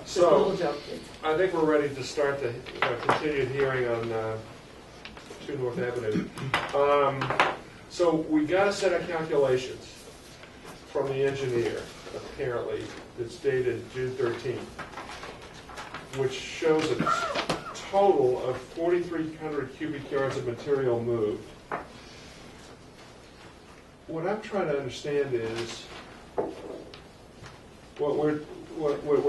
So, I think we're ready to start the continued hearing on 2 North Avenue. So we got a set of calculations from the engineer, apparently, that's dated June 13th, which shows a total of 4,300 cubic yards of material moved. What I'm trying to understand is, what we're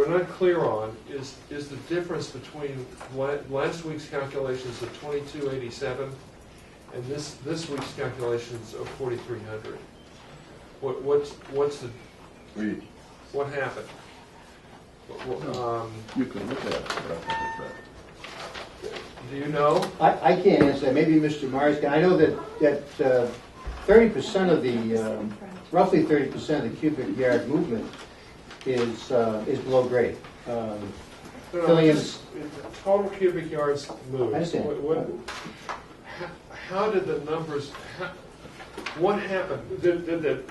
not clear on is the difference between last week's calculations of 2287 and this week's calculations of 4,300. What happened? You can look at it. Do you know? I can't answer that. Maybe Mr. Myers can. I know that 30% of the, roughly 30% of the cubic yard movement is below grade. Filling in. Total cubic yards moved. I understand. How did the numbers? What happened? Did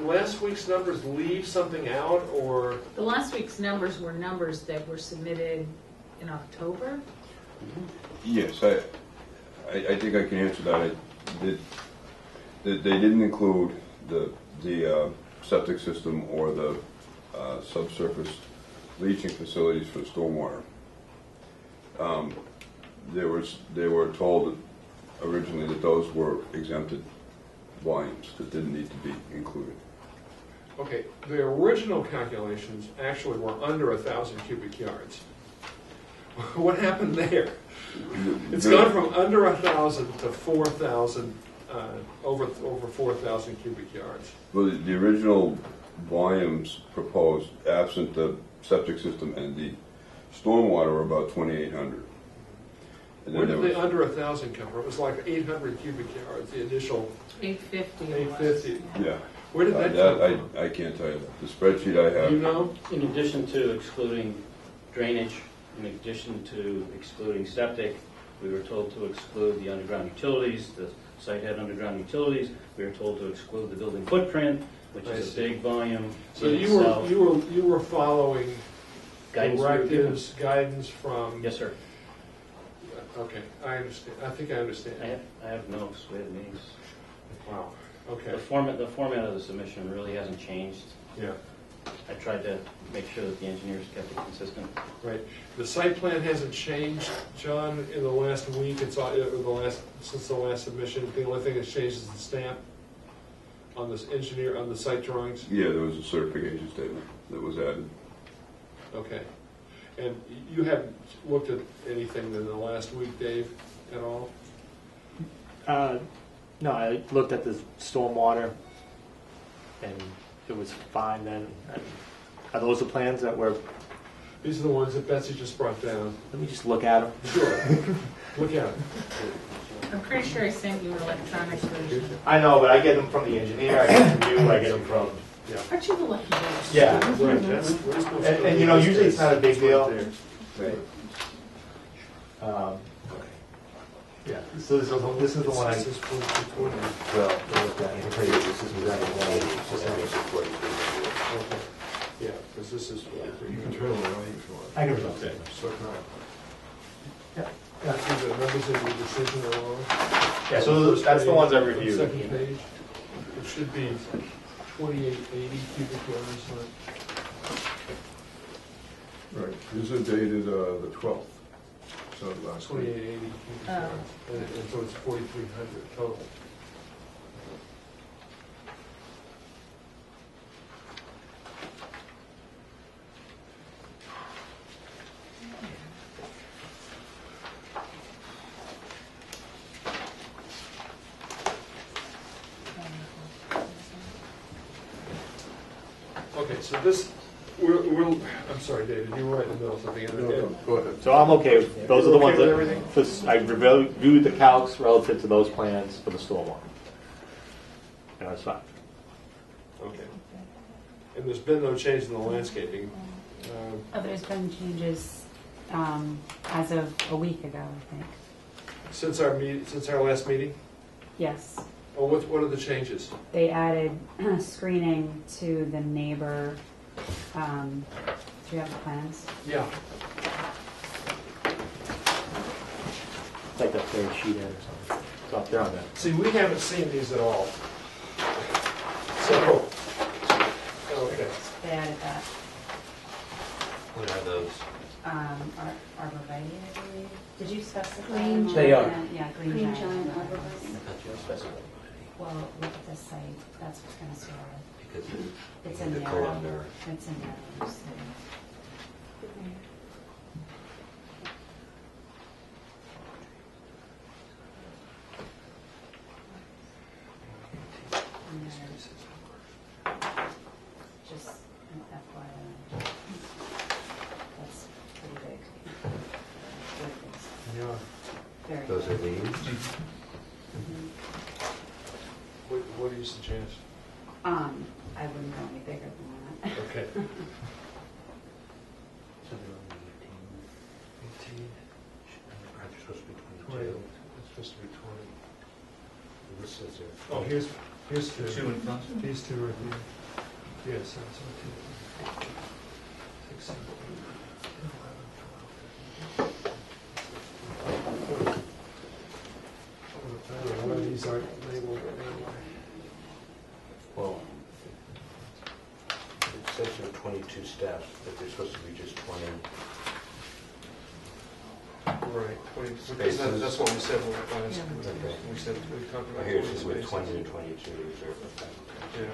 last week's numbers leave something out, or? The last week's numbers were numbers that were submitted in October. Yes, I think I can answer that. They didn't include the septic system or the subsurface leaching facilities for stormwater. They were told originally that those were exempted volumes that didn't need to be included. Okay, the original calculations actually were under 1,000 cubic yards. What happened there? It's gone from under 1,000 to 4,000, over 4,000 cubic yards. Well, the original volumes proposed, absent the septic system and the stormwater, were about 2,800. Where did the under 1,000 come from? It was like 800 cubic yards, the initial 850. 850. Yeah. Where did that come from? I can't tell you. The spreadsheet I have. You know? In addition to excluding drainage, in addition to excluding septic, we were told to exclude the underground utilities. The site had underground utilities. We were told to exclude the building footprint, which is a big volume. So you were following guidance directives, guidance from. Yes, sir. Okay, I understand. I think I understand. I have notes. We have names. Wow. Okay. The format of the submission really hasn't changed. Yeah. I tried to make sure that the engineers kept it consistent. Right. The site plan hasn't changed, John, in the last week. It's since the last submission. The only thing that's changed is the stamp on this engineer on the site drawings. Yeah, there was a certification statement that was added. Okay. And you haven't looked at anything in the last week, Dave, at all? No, I looked at the stormwater, and it was fine then. Are those the plans that were? These are the ones that Betsy just brought down. Let me just look at them. Sure. Look at them. I'm pretty sure I sent you an electronic version. I know, but I get them from the engineer. I get them from you. I get them from. Yeah. Aren't you the lucky one? Yeah. Right. And you know, usually it's not a big deal. Right. Yeah. So this is the one I. This is 4220. Well, this is exactly one. Okay. Yeah, because this is. You can turn it around if you want. I can read it. So correct. Yeah. See the numbers in your decision are wrong. Yeah. So that's the ones I reviewed. Second page. It should be 2880 cubic yards. Right. These are dated the 12th. So last week. 2880 cubic yards. And so it's 4,300 total. Okay, so this, I'm sorry, David, you were right in the middle of something. No, go ahead. So I'm okay. Those are the ones You're that okay with I reviewed the calcs relative to those plans for the stormwater. And that's fine. Okay. And there's been no change in the landscaping. There's been changes as of a week ago, I think. Since our last meeting? Yes. Oh, what are the changes? They added screening to the neighbor Do you have the plans? Yeah. It's like the third sheet in or something. It's up there on that. See, we haven't seen these at all. So, okay. They added that. What are those? Arborvitae, I believe. Did you specify? Green them? They are. Yeah, Green green giant giant. arborvitae. Well, look at the site, that's what's gonna store it. Because It's in the there. columnar. It's in there. So, and there's just an FYI. That's pretty big. Yeah. Very Those are big. these? Mhm. What do you suggest? I wouldn't go any bigger than that. Okay. So they're only 18. 18. Aren't they supposed to be 20. 22? It's supposed to be 20. This says there. Oh, here's two. Two in front? These two right here. Yes, that's okay. 6, 7, 8, 9, 10, 11, 12. I don't know why these aren't labeled anyway. Well, it says there are 22 steps, but they're supposed to be just 20. Right, 20, Spaces. that's what we said when we last, Okay. we said, we talked about Well, here it 20 says with spaces. 20 and 22 reserved. Yeah.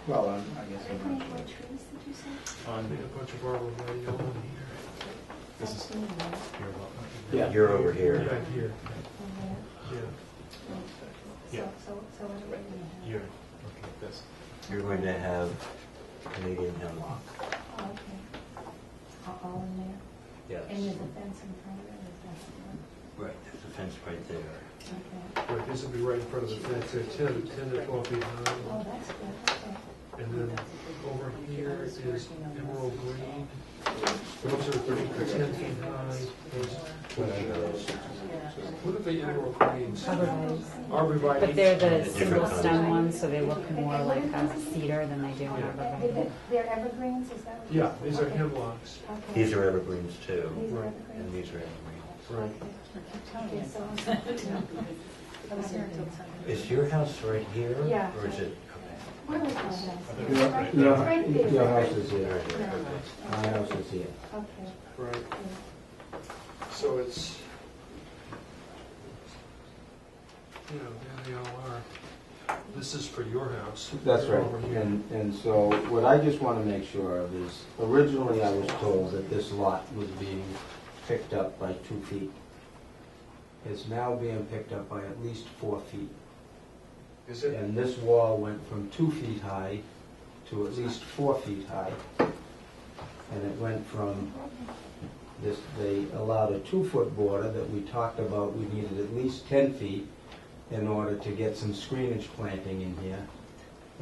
Well, I guess Are I'm there not sure. more trees, did you say? I think a bunch of arborvitae on here. This is Yeah. You're over here. Back here, over yeah. there. So what are we gonna have? Here. You're going to have Canadian hemlock. Oh, okay. All in there? Yes. And there's a fence in front of it, or is that? Right, there's a fence right there. Okay. Right, this will be right in front of the fence, they're 10 to 12 feet Oh, high. that's good, okay. And then over here is emerald green. Those are 10 feet high. What are the emerald greens? Arborvitae. Arborvitae. But they're the Different single colors. stem ones, so they look more like a cedar than they do an Yeah. arborvitae. They're evergreens, is that what? Yeah, these are Okay. hemlocks. Okay. These are evergreens too, These are Right. evergreens? and these are evergreens. Right. Okay, so. Is your house right here? Yeah. Or is it? Where was my house? Your- Right your- there, right there. your house is Okay. here. Right here, okay. My house is here. Okay. Right, so it's, you know, there they all are. This is for your house. That's They're right. over here. And so what I just want to make sure of is, originally I was told that this lot was being picked up by 2 feet. It's now being picked up by at least 4 feet. Is it? And this wall went from 2 feet high to at least 4 feet high. And it went from this, they allowed a 2-foot border that we talked about, we needed at least 10 feet in order to get some screenage planting in here.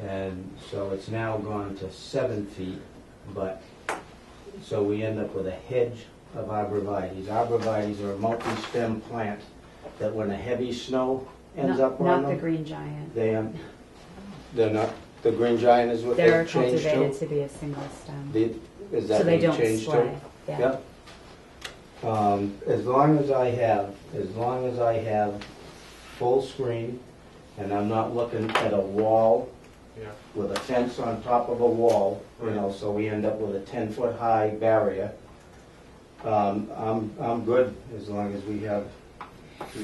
And so it's now gone to 7 feet, but, so we end up with a hedge of arborvitaes. Arborvitaes are a multi-stem plant that when a heavy snow ends Not- up on Not the them, green giant. they're not, the green giant is what They're they've changed cultivated to? to be a single stem. Is So that they what you don't changed to? sway. Yeah. Yep. As long as I have full screen, and I'm not looking at a wall Yeah, with a fence on top of a wall, you know, so we end up with a 10-foot high barrier. I'm good as long as we have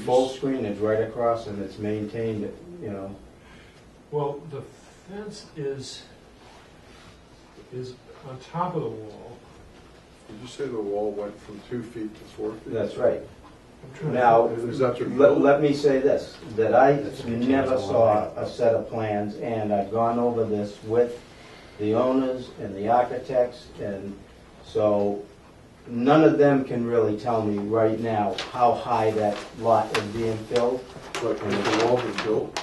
full screenage right across and it's maintained, you know. well, the fence is on top of the wall. Did you say the wall went from 2 feet to 4 feet? That's right. I'm trying to Now, think. Is that your let me say this, that I That's a never continuous saw line. a set of plans, and I've gone over this with the owners and the architects, and so none of them can really tell me right now how high that lot is being filled. But has the wall been built?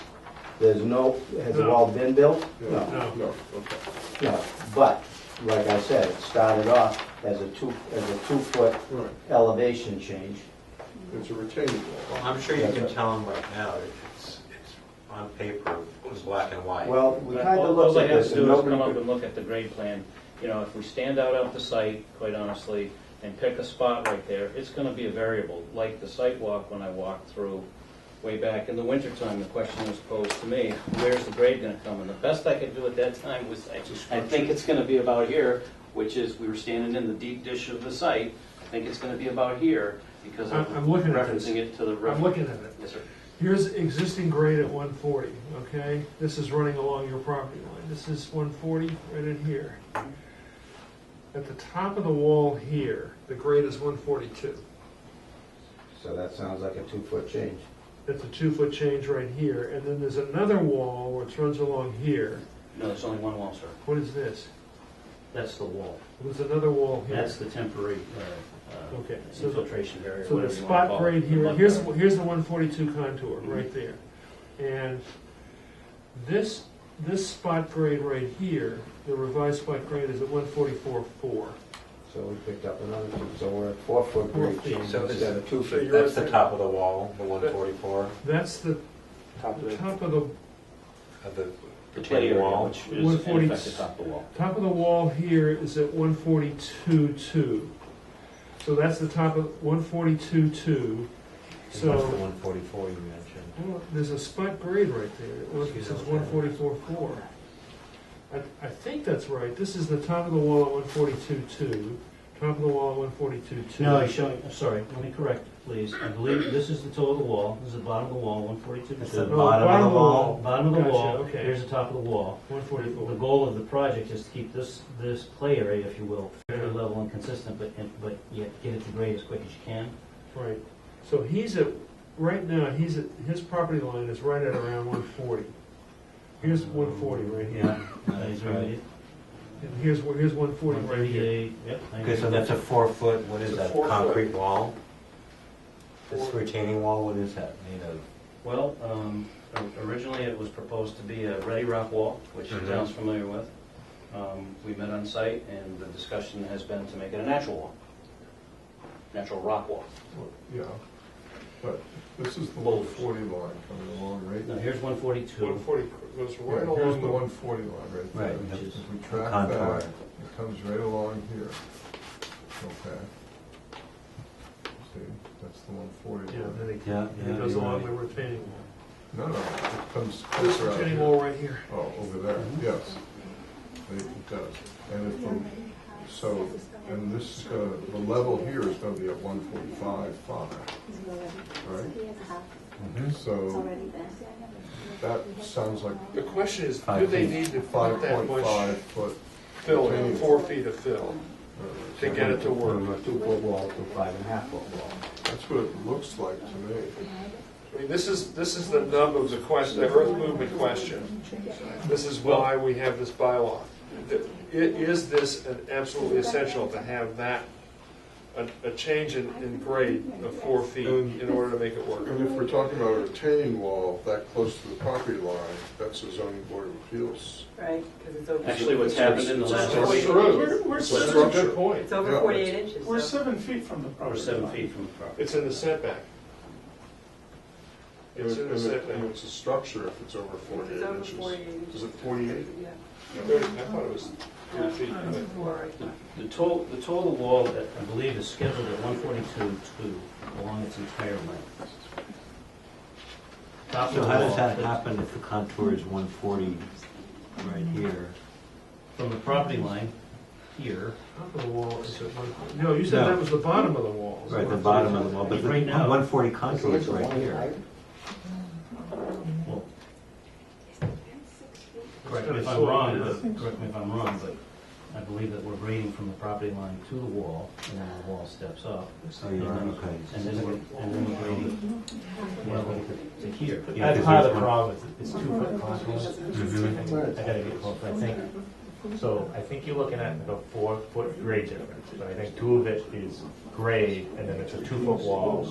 There's no, has the No. wall been built? Yeah. No. No, okay. No, but, like I said, it started off as a 2-foot Right, elevation change. it's a retaining Well, wall. I'm sure you can tell them right now, it's on paper, it's black and white. Well, we kind All of looked I at have this to and do is nobody come up could. and look at the grade plan. You know, if we stand out of the site, quite honestly, and pick a spot right there, it's gonna be a variable. Like the site walk when I walked through way back in the wintertime, the question was posed to me, where's the grade gonna come? And the best I could do at that time was say, I think it's gonna be about here, which is, we were standing in the deep dish of the site. I think it's gonna be about here, because I'm looking at this. referencing it to the. I'm looking at it. Yes, sir. Here's existing grade at 140, okay? This is running along your property line. This is 140 right in here. At the top of the wall here, the grade is 142. So that sounds like a 2-foot change. That's a 2-foot change right here. And then there's another wall which runs along here. No, there's only one wall, sir. What is this? That's the wall. There's another wall here. That's the temporary Okay, so the- infiltration barrier. So the whatever you wanna spot call grade it. here, Mud here's barrier. the 142 contour right there. And this spot grade right here, the revised spot grade is at 144.4. So we picked up another 2, so we're at 4-foot grade feet. change So instead of 2 So feet. you're That's the top of the wall, the 144, That's the Top of the, top of the of the The play retaining area, wall. which is in 140 effect the top of the wall. top of the wall here is at 142.2. So that's the top of 142.2. And what's the So 144 you mentioned? well, there's a spot grade right there. It says 144.4. I think that's right. This is the top of the wall at 142.2. Top of the wall at 142.2. No, he's showing, I'm sorry, let me correct, please. I believe this is the toe of the wall, this is the bottom of the wall, 142. It's the No, bottom of the wall. Bottom of the Gotcha, wall, okay. here's the top of the wall. 144. The goal of the project is to keep this play area, if you will, fairly level and consistent, but yet get it to grade as quick as you can. Right. So he's at, right now, he's at, his property line is right at around 140. Here's 140 right here. Is there any- And here's 140 right here. 138, yep. I Okay, so agree. that's a 4-foot, what is It's a that, 4 foot. concrete wall? This Four- retaining wall, what is that made of? Well, originally it was proposed to be a ready rock wall, which the town's familiar with. We met on site, and the discussion has been to make it a natural wall, natural rock wall. Yeah, but this is the 140 line coming along, right? No, here's 142. 140 goes Yeah, right here's along the the 140 line right there. Right, If which is we the track contour. that, it comes right along here. Okay. See, that's the 140 Yeah, line. then he Yeah, goes you're along right. the retaining wall. No, no, it comes This closer out retaining here. wall right here. Oh, over there, yes. It does. And if, so, and this is gonna, the level here is gonna be at 145.5, right? So that sounds like The question is, do 5 they feet. need to put that much 5.5 foot. fill in, retaining 4 wall. feet of fill, to get it to work? From a 2-foot wall to a 5.5-foot wall. That's what it looks like to me. I mean, this is the nub of the question, the earth movement question. This is why we have this bylaw. Is this absolutely essential to have that, a change in grade of 4 feet in order to make it work? And if we're talking about a retaining wall that close to the property line, that's a zoning board of appeals. Right, because it's over. Actually, what's happened in the last, It's That's true. We're It's that's a structure. good point. It's over Yeah, 48 inches. We're so- 7 feet from the we're property 7 line. feet from the property. It's in the setback. It's in the And setback. it's a structure if it's over 48 It's over inches. 48 inches. Is it 48? Yeah. 30, I thought it was 3 feet. The toe of the wall, that I believe, is scheduled at 142.2 along its entire length. Top of So the how does wall, that happen if the contour is 140 right here? From the property line here, Top of the wall is at 140. No, you said No. that was the bottom of the wall. Right, the bottom of the wall, but the Right now- 140 contour is right here. well, correct me if I'm wrong, but I believe that we're grading from the property line to the wall, and then the wall steps up. Oh, you are, okay. And then we're grading level to here. Yeah, that's 'cause part of there's the one- problem, it's 2-foot contours. Mhm. I gotta get close, I think, so I think you're looking at like a 4-foot grade difference, but I think 2 of it is grade, and then it's a 2-foot wall.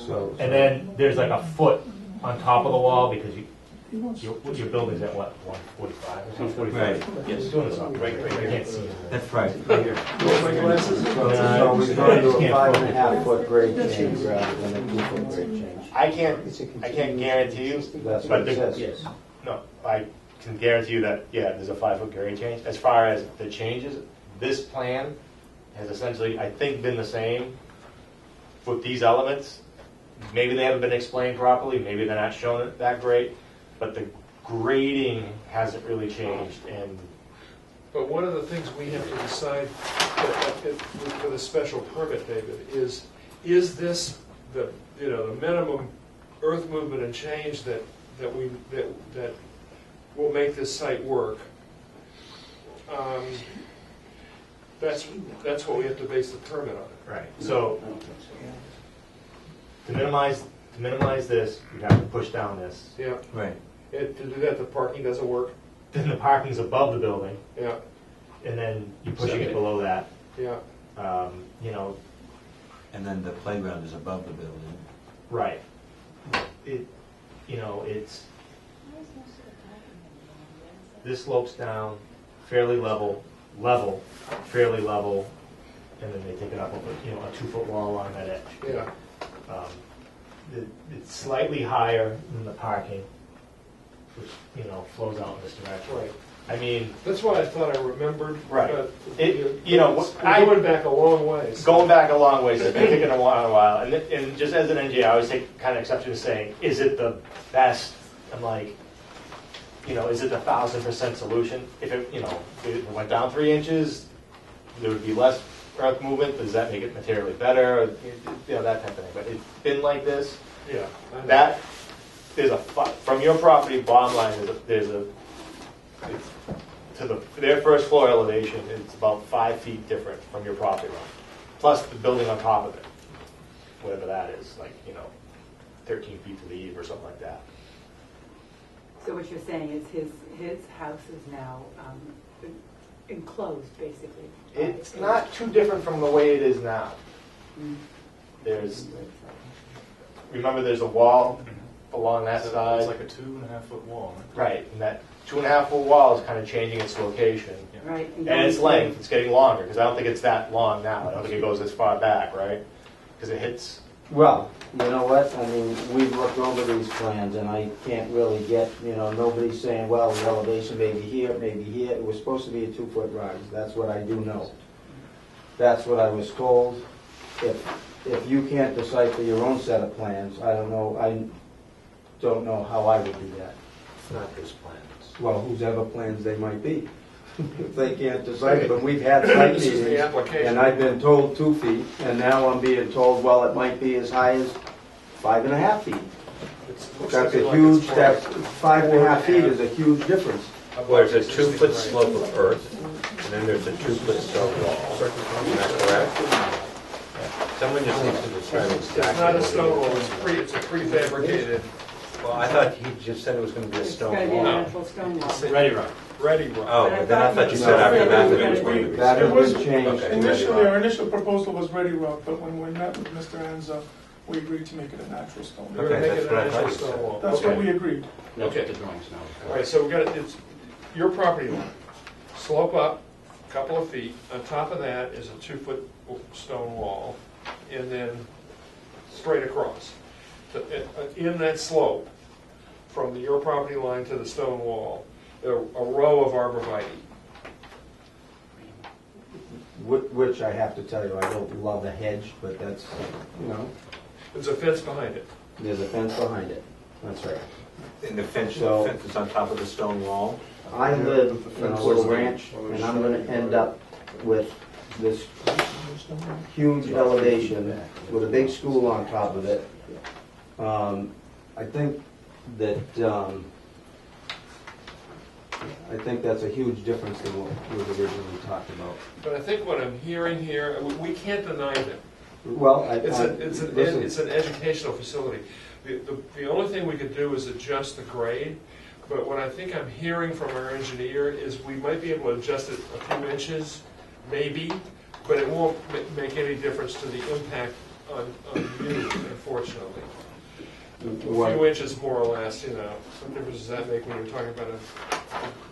So, And then there's like a foot on top of the wall, because Your building's at what, 145 or something? Right. Yes. Doing this up, right, I can't see it. That's right. My glasses? So we've gone to a 5.5 foot grade change rather than a 2 foot grade change. I can't guarantee you, That's but what it says. Yes. no, I can guarantee you that, yeah, there's a 5 foot grade change. As far as the changes, this plan has essentially, I think, been the same with these elements. Maybe they haven't been explained properly, maybe they're not shown that great, but the grading hasn't really changed, and But one of the things we have to decide for the special permit, David, is this the minimum earth movement and change that will make this site work? That's what we have to base the permit on. right. So to minimize this, you have to push down this. Yeah. Right. To do that, the parking doesn't work. Then the parking's above the building, Yeah. and then you're pushing it below that. Yeah. You know, And then the playground is above the building. right. It's this slopes down fairly level, fairly level, and then they take it up a 2 foot wall along that edge. Yeah. It's slightly higher than the parking, which flows out in this direction. Right. I mean, That's why I thought I remembered. Right. but, I went back a long ways. going back a long ways, it's been taking a while, and just as an engineer, I always take kind of exception to saying, is it the best? I'm like, is it the 1,000% solution? If it went down 3 inches, there would be less earth movement. Does that make it materially better? That type of thing. But it's been like this. Yeah. That there's from your property bottom line. Their first floor elevation is about 5 feet different from your property line, plus the building on top of it, whatever that is, 13 feet to the eve or something like that. So what you're saying is his house is now enclosed, basically? It's not too different from the way it is now. Remember there's a wall along that side? It's like a 2.5 foot wall. Right, and that 2.5 foot wall is kind of changing its location. Right. And its length, it's getting longer, because I don't think it's that long now. I don't think it goes as far back, right? Because it hits. Well, you know what, I mean, we've looked over these plans and I can't really get, nobody's saying, well, the elevation may be here, maybe here. It was supposed to be a 2 foot rise, that's what I do know. That's what I was told. If you can't decipher your own set of plans, I don't know how I would do that. It's not his plans. Well, whose ever plans they might be. If they can't decipher them, we've had site This is the meetings, application. and I've been told 2 feet, and now I'm being told, well, it might be as high as 5.5 feet. That's a huge, that 5.5 feet is a huge difference. Well, there's a 2 foot slope of earth, and then there's a 2 foot stone wall. Is that correct? Someone just needs to describe exactly. It's not a what stone wall, it it's a prefabricated. Well, I thought he just said it was going to be a It's stone going to be a wall. natural stone wall. Ready rock. Ready rock. Oh, but then I thought you said after that it was going to be. That has been changed. Okay. Initially, our initial proposal was Ready Rock, but when we met with Mr. Anza, we agreed to make it a natural stone. We're going to make that's it a what I natural thought you stone said. wall. That's what we agreed. That's Okay. what the drawings now. All right, so it's your property line. Slope up a couple of feet. On top of that is a 2 foot stone wall, and then straight across. In that slope, from your property line to the stone wall, a row of arborvitae. Which I have to tell you, I don't love a hedge, but that's, There's a fence behind it. there's a fence behind it. That's right. And the fence So- is on top of the stone wall? I live in a little ranch, and I'm gonna end up with this huge elevation with a big school on top of it. I think that, that's a huge difference than what was originally talked about. But I think what I'm hearing here, we can't deny them. Well, listen, It's an educational facility. The only thing we could do is adjust the grade, but what I think I'm hearing from our engineer is we might be able to adjust it a few inches, maybe, but it won't make any difference to the impact on you, unfortunately. A few inches more or less, you know, what difference does that make when you're talking about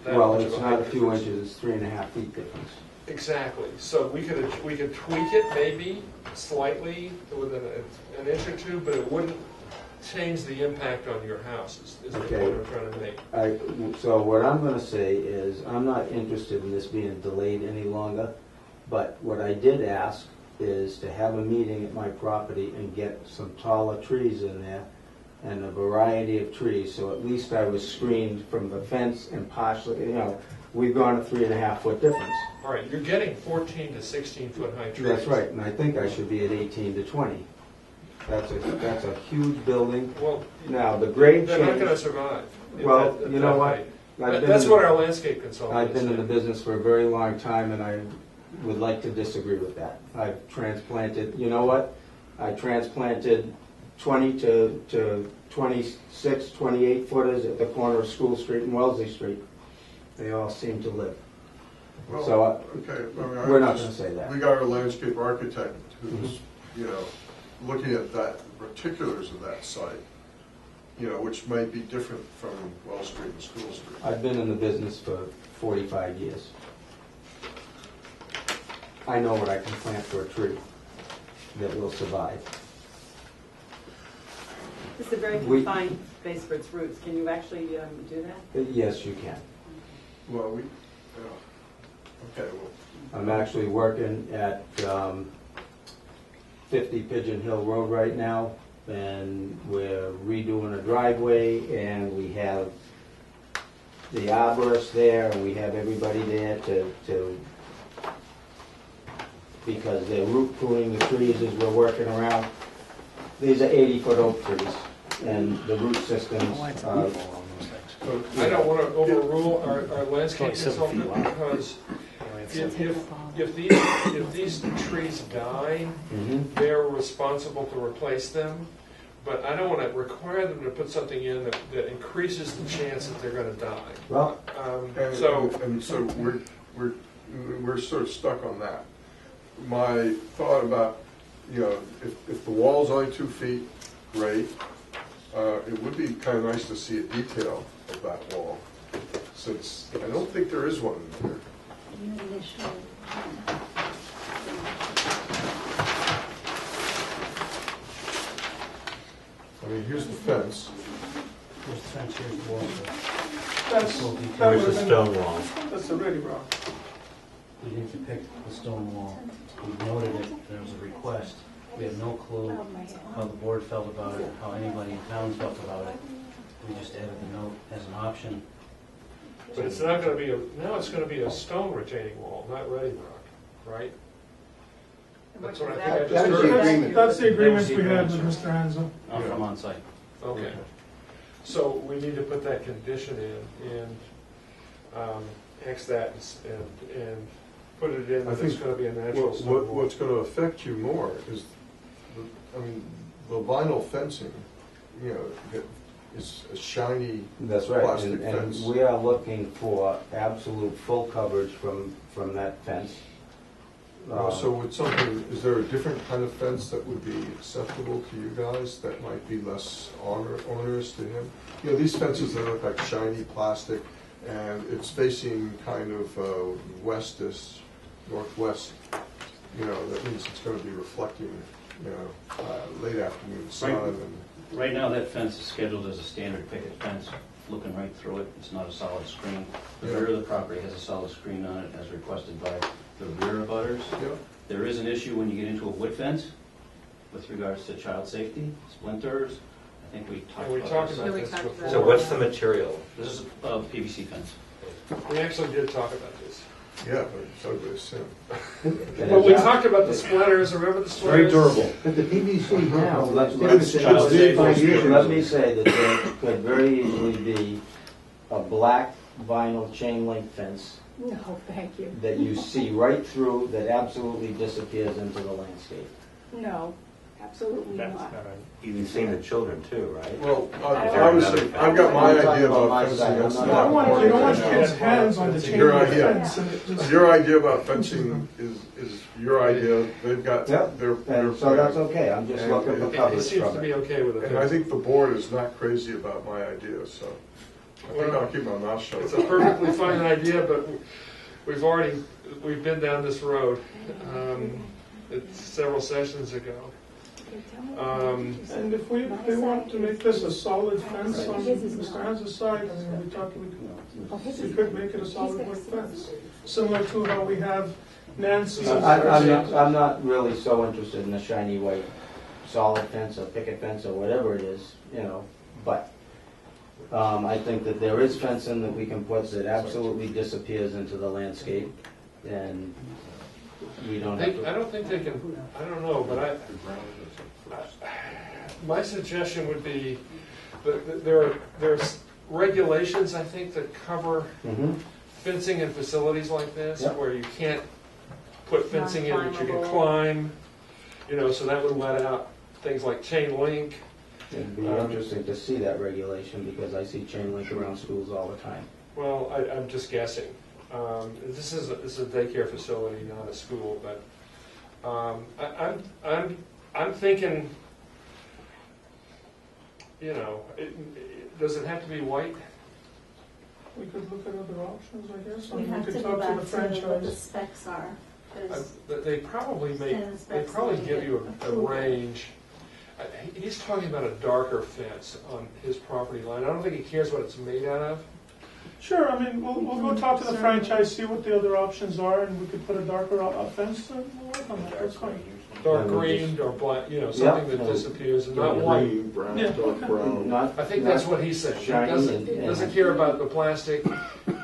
that Well, much it's of a not a height few difference? inches, it's 3.5 feet difference. Exactly, so we could tweak it maybe slightly within an inch or two, but it wouldn't change the impact on your house, is the Okay. point I'm trying to make. So what I'm gonna say is, I'm not interested in this being delayed any longer, but what I did ask is to have a meeting at my property and get some taller trees in there, and a variety of trees, so at least I was screened from the fence and partially, you know, we've gone a 3.5 foot difference. All right, you're getting 14 to 16 foot high trees. That's right, and I think I should be at 18 to 20. That's a huge building. Well, Now, the grade they're not change. gonna survive. at Well, that- at you know that what? height. I've been That's in- what our landscape consultant I've been in the said. business for a very long time, and I would like to disagree with that. I've transplanted, you know what? I transplanted 20 to 26, 28 footers at the corner of School Street and Wellesley Street. They all seem to live. Well, So, okay, I mean, we're not gonna say that. We got our landscape architect who's, you know, looking at that, the particulars of that site, you know, which might be different from Wells Street and School Street. I've been in the business for 45 years. I know what I can plant for a tree that will survive. This is a very We- confined space for its roots. Can you actually do that? Yes, you can. Well, we, yeah, okay, well, I'm actually working at 50 Pigeon Hill Road right now, and we're redoing a driveway, and we have the arborist there, and we have everybody there to because they're root pruning the trees as we're working around. These are 80-foot oak trees, and the root systems. I don't want to overrule our landscape consultant because if these trees die, they're responsible to replace them. But I don't want to require them to put something in that increases the chance that they're going to die. Well, and so we're sort of stuck on that. My thought about, you know, if the wall's only 2 feet, great. It would be kind of nice to see a detail of that wall, since I don't think there is one here. I mean, here's the fence. Here's the fence, here's the wall. That's, Full that detail. would Where's have the been, stone wall? that's already wrong. We didn't depict the stone wall. We noted it, there was a request. We had no clue how the board felt about it, how anybody in town felt about it. We just added the note as an option. But it's not going to be now it's going to be a stone retaining wall, not ready rock, right? That's what I think I just That was the heard. agreement. That's the agreement we agreement, had with sir. Mr. Hanzo. From on site. Okay. So we need to put that condition in and X that and put it in I that it's think going to be a natural stone wall. What's going to affect you more is, the vinyl fencing, you know, is a shiny That's right, plastic and fence. we are looking for absolute full coverage from that fence. So with something, is there a different kind of fence that would be acceptable to you guys that might be less onerous to him? You know, these fences that look like shiny plastic, and it's facing kind of northwest, you know, that means it's going to be reflecting, you know, late afternoon sun and. Right now, that fence is scheduled as a standard picket fence, looking right through it. It's not a solid screen. The rear of the property has a solid screen on it, as requested by the rear abutters. Yeah. There is an issue when you get into a wood fence with regards to child safety, splinters. I think we talked We about talked this. about we this talked before. about So what's the material? This is a PVC fence. We actually did talk about this. Yeah, but it's ugly as sin. Well, we talked about the splinters. Remember the splinters? Very durable. But the PVC now, Let me say that there could very easily be a black vinyl chain link fence No, thank you. that you see right through, that absolutely disappears into the landscape. No, Absolutely That's not. not right. You've been seeing the children too, right? Well, I don't- obviously, I've got my I'm talking idea about about my fencing. side. That's I'm You not don't want, you don't want important. kids' hands on the chain Your link idea. fence and it just. Your idea about fencing is your idea. They've got Yep. their And so that's okay, I'm just looking for He coverage seems to from be it. okay with it. And I think the board is not crazy about my idea, so I think I'll keep my mouth shut. It's a perfectly fine idea, but we've been down this road several sessions ago. And if they want to make this a solid fence on Mr. Hans's side, I mean, we could make it a solid wood fence, similar to how we have Nancy's. I'm not really so interested in the shiny white solid fence or picket fence or whatever it is, but I think that there is fencing that we can put that absolutely disappears into the landscape, and we don't have to. I don't think they can, I don't know, but my suggestion would be, that there's regulations, I think, that cover Mhm. fencing in facilities like this, Yep. where you can't put fencing in that you can climb, so that would let out things like chain link. It'd be interesting to see that regulation, because I see chain link around schools all the time. Well, I'm just guessing. This is a daycare facility, not a school, but I'm thinking, does it have to be white? We could look at other options, I guess. We have could to go talk back the to what the franchise. specs are. 'Cause They probably Standard they specs probably need give to you get a approval. range. He's talking about a darker fence on his property line. I don't think he cares what it's made out of. Sure, I mean, we'll go talk to the franchise, see what the other options are, and we could put a darker fence, and we'll work on that, that's fine. Dark Yeah, we'll green or black, something Yeah. that disappears and not white. Green, brown, Yeah, dark okay. brown. Not, I think not that's what he's saying. He shiny doesn't, and- doesn't care about the plastic.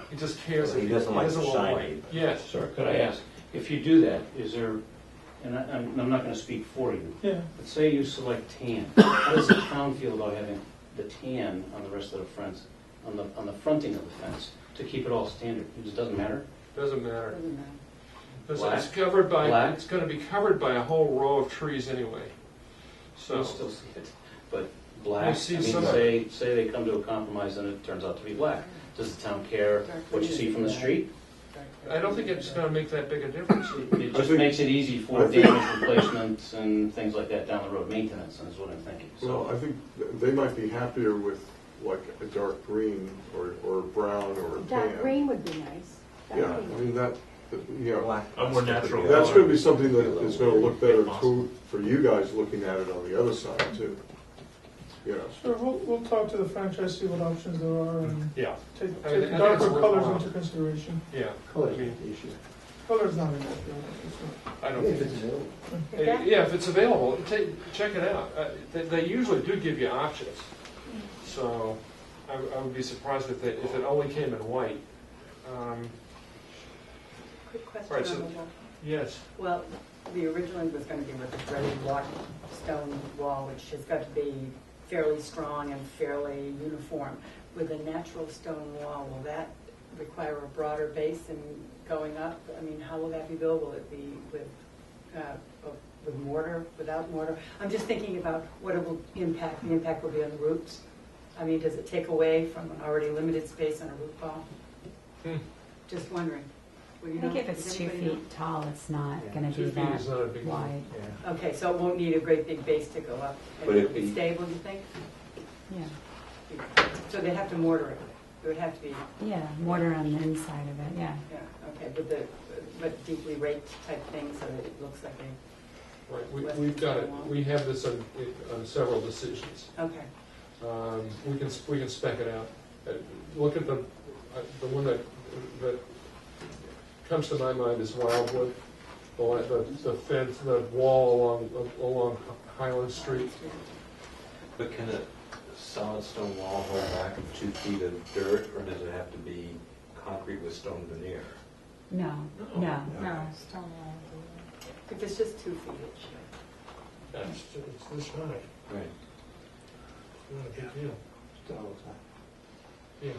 He just cares. He doesn't like the want shiny. white. Yes. Sir, could I ask, if you do that, is there, and I'm not going to speak for you, Yeah, but say you select tan, how does the town feel about having the tan on the rest of the fence, on the fronting of the fence, to keep it all standard? It just doesn't matter? Doesn't matter. Doesn't matter. Because Black? it's covered by, Black? it's going to be covered by a whole row of trees anyway. You'll So, still see it, but black, You I see mean, some- say they come to a compromise and it turns out to be black. Does the town care what you see from the street? I don't think it's going to make that big a difference. It just think- makes it easy for I think- damage replacements and things like that down the road, maintenance, is what I'm thinking. Well, I think they might be happier with like a dark green or brown or a tan. Dark green would be nice. Dark Yeah, green. I mean, that, A more natural. that's gonna be something that is gonna look better too, for you guys looking at it on the other side too. sure, we'll talk to the franchise, see what options there are, and Yeah, take I mean, I think darker it's colors worthwhile. into consideration. yeah. Color I mean, issue. Color's not an issue. I don't If think. it's available. Yeah, if it's available, check it out. They usually do give you options. So I would be surprised if it only came in white. Quick question Right, so- on the wall. Yes. Well, the originally was going to be with a red block stone wall, which has got to be fairly strong and fairly uniform. With a natural stone wall, will that require a broader base and going up? I mean, how will that be built? Will it be with mortar, without mortar? I'm just thinking about what it will impact. The impact will be on the roots. I mean, does it take away from an already limited space on a roof wall? Just wondering. Well, I you think know, if it's does 2 anybody know? feet tall, it's not Yeah. going to 2 be feet that is not a big deal. wide. Okay, so it won't need a great big base to go up. And Would it it'll be be- stable, you think? Yeah, So they have to mortar it. It would have to be, yeah, mortar on the inside of it, yeah. yeah, okay, but deeply raked type thing so that it looks like Right. Weston We've got it. stone wall. We have this on several decisions. a, okay. We can spec it out. Look at the one that comes to my mind is Wildwood, the fence, the wall along Highland Street. But can a solid stone wall hold back 2 feet of dirt, or does it have to be concrete with stone veneer? No. No, stone wall. If it's just 2 feet, it should. It's this high. Right. Not a big deal. Yeah.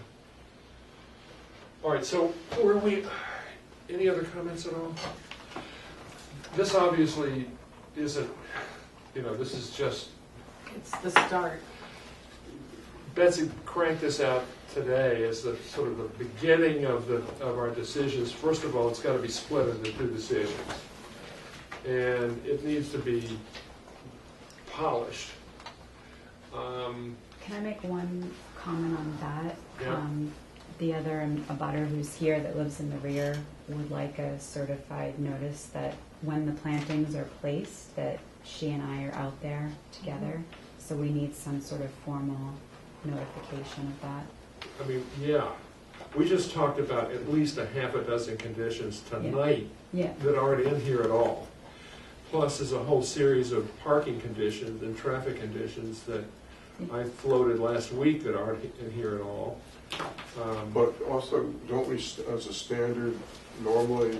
All right, so were we, any other comments at all? This obviously isn't this is just, It's the start. Betsy cranked this out today as the sort of the beginning of our decisions. First of all, it's got to be split into two decisions, and it needs to be polished. Can I make one comment on that? Yeah. The other abutter who's here that lives in the rear would like a certified notice that when the plantings are placed, that she and I are out there together. So we need some sort of formal notification of that. I mean, yeah, we just talked about at least a half a dozen conditions tonight Yeah. that aren't in here at all. Plus, there's a whole series of parking conditions and traffic conditions that I floated last week that aren't in here at all. But also, don't we, as a standard, normally,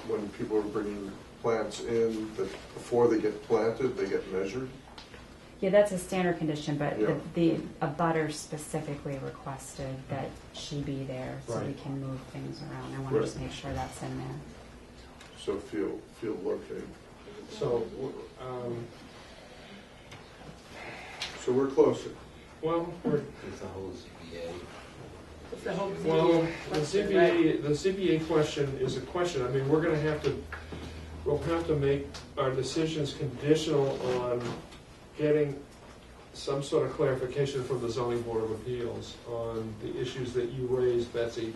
when people are bringing plants in, that before they get planted, they get measured? Yeah, that's a standard condition, but Yeah. the abutter specifically requested that she be there so we Right. can move things around. I want to just make sure that's in there. So feel located. So, So we're closer. well, we're, It's the whole ZBA. It's the whole well, the question, right? ZBA question is a question. I mean, we'll have to make our decisions conditional on getting some sort of clarification from the zoning board of appeals on the issues that you raised, Betsy.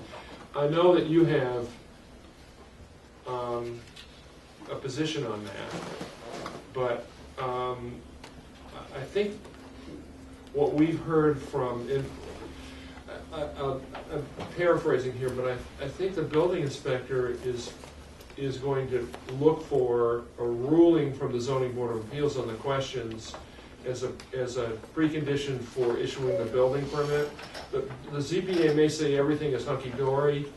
I know that you have a position on that, but I think what we've heard from, I'm paraphrasing here, but I think the building inspector is going to look for a ruling from the zoning board of appeals on the questions as a precondition for issuing the building permit. The ZBA may say everything is hunky-dory,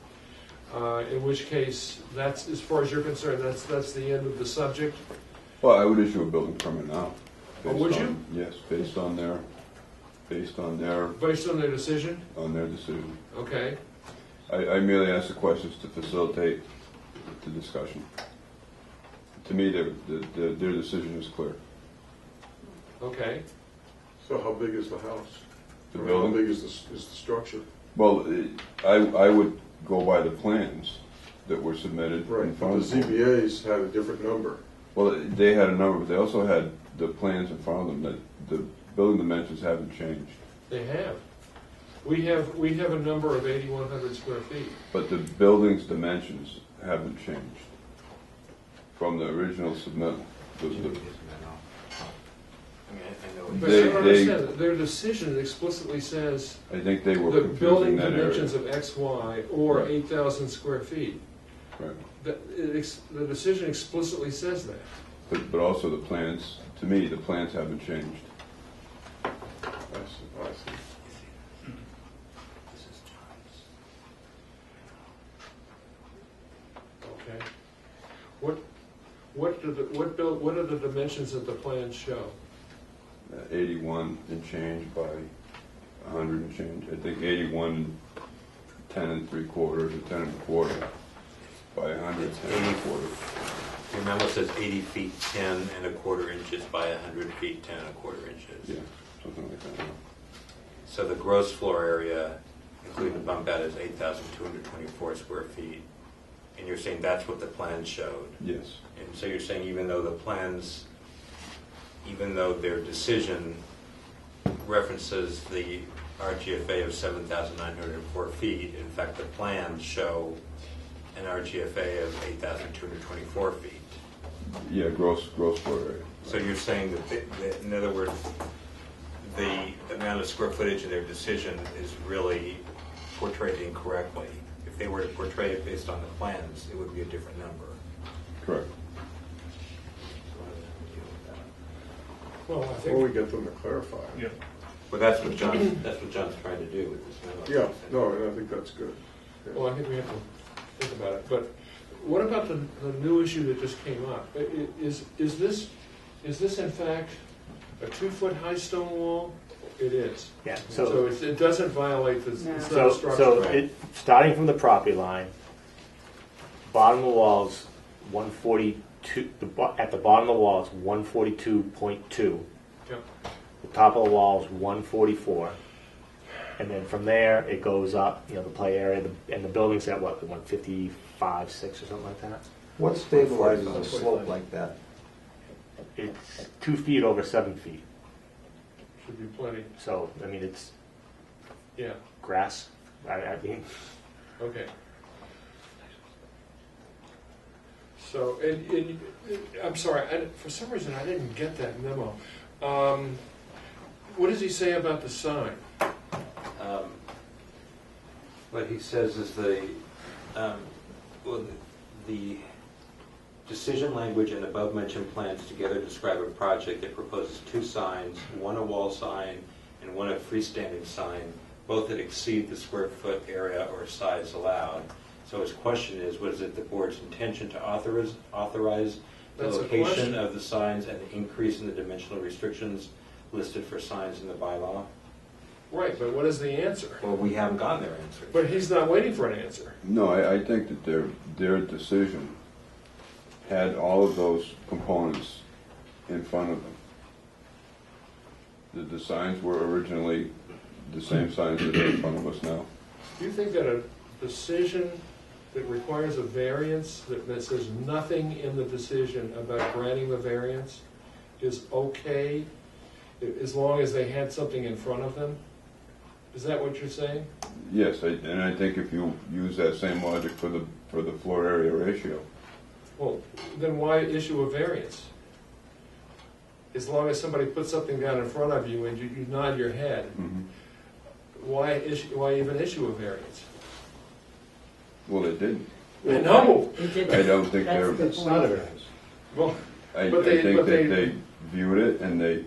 in which case, that's, as far as you're concerned, that's the end of the subject. Well, I would issue a building permit now. Oh, would based you? on- Yes, based on their Based on their decision? decision. Okay. I merely ask the questions to facilitate the discussion. To me, their decision is clear. Okay. So how big is the house? The Or building? How big is the structure? Well, I would go by the plans that were submitted in Right, but front the of them. ZBA's had a different number. Well, they had a number, but they also had the plans in front of them that the building dimensions haven't changed. They have. We have a number of 8,100 square feet. But the building's dimensions haven't changed from the original submittal. But I don't understand. Their decision explicitly says I think they were the confusing building that dimensions area. of X, Y, or Right. 8,000 square feet. Right. The decision explicitly says that. But also the plans, to me, the plans haven't changed. I see. Okay. What are the dimensions that the plans show? 81 and change by 100 and change. I think 81, 10 3/4, or 10 1/4 by 100, 10 1/4. Your memo says 80 feet 10 1/4 inches by 100 feet 10 1/4 inches. Yeah, something like that. So the gross floor area, including the bump out, is 8,224 square feet. And you're saying that's what the plans showed? Yes. And so you're saying even though the plans, even though their decision references the RGFA of 7,904 feet, in fact the plans show an RGFA of 8,224 feet. Yeah, gross floor area. So you're saying that, in other words, the amount of square footage in their decision is really portrayed incorrectly. If they were to portray it based on the plans, it would be a different number. Correct. Well, I Or think. we get them to clarify. Yeah. Well, that's what John's trying to do with this memo. Yeah, no, and I think that's good. Yeah. Well, I think we have to think about it. But what about the new issue that just came up? Is this in fact a 2-foot high stone wall? It is. Yeah, So it doesn't violate the, No. it's not a structure. starting from the property line, bottom of the wall's 140 at the bottom of the wall, it's 142.2. Yep. The top of the wall is 144. And then from there, it goes up, the play area, and the building's at what, 155, 6 or something like that? What stabilizes a slope like that? It's 2 feet over 7 feet. Should be plenty. So, I mean, it's Yeah, grass. I mean, okay. So, and I'm sorry, for some reason I didn't get that memo. What does he say about the sign? What he says is the decision language and above-mentioned plans together describe a project that proposes 2 signs, one a wall sign and one a freestanding sign, both that exceed the square foot area or size allowed. So his question is, was it the board's intention to authorize the That's a location question. of the signs and the increase in the dimensional restrictions listed for signs in the bylaw? Right, but what is the answer? Well, we haven't gotten their answer. But he's not waiting for an answer. No, I think that their decision had all of those components in front of them. The signs were originally the same signs that are in front of us now. Do you think that a decision that requires a variance, that says nothing in the decision about granting the variance, is okay as long as they had something in front of them? Is that what you're saying? Yes, and I think if you use that same logic for the floor area ratio. Well, then why issue a variance? As long as somebody puts something down in front of you and you nod your head, why even issue a variance? Well, they didn't. I know. I don't think they're. It's not a variance. Well, I but think they- they viewed it and they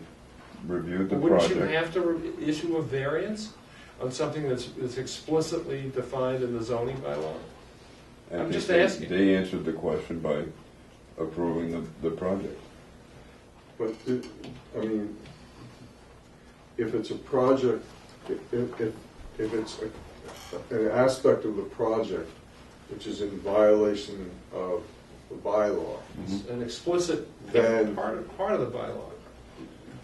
reviewed the wouldn't project. you have to issue a variance on something that's explicitly defined in the zoning bylaw? I I'm think just they- asking. They answered the question by approving the project. But, I mean, if it's a project, if it's an aspect of the project which is in violation of the bylaw, It's an explicit Then- part of the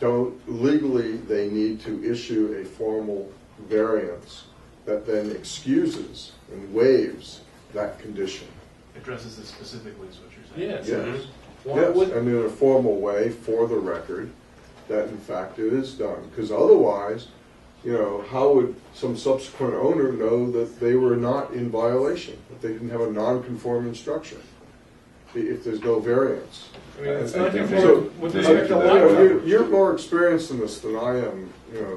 bylaw. legally, they need to issue a formal variance that then excuses and waives that condition. Addresses it specifically, is what you're saying. Yes. Yes. Why Yes, would- and in a formal way, for the record, that in fact it is done. Because otherwise, how would some subsequent owner know that they were not in violation, that they didn't have a non-conforming structure, if there's no variance? I mean, it's I not think conformed with they- respect to they- lot coverage. You're more experienced in this than I am,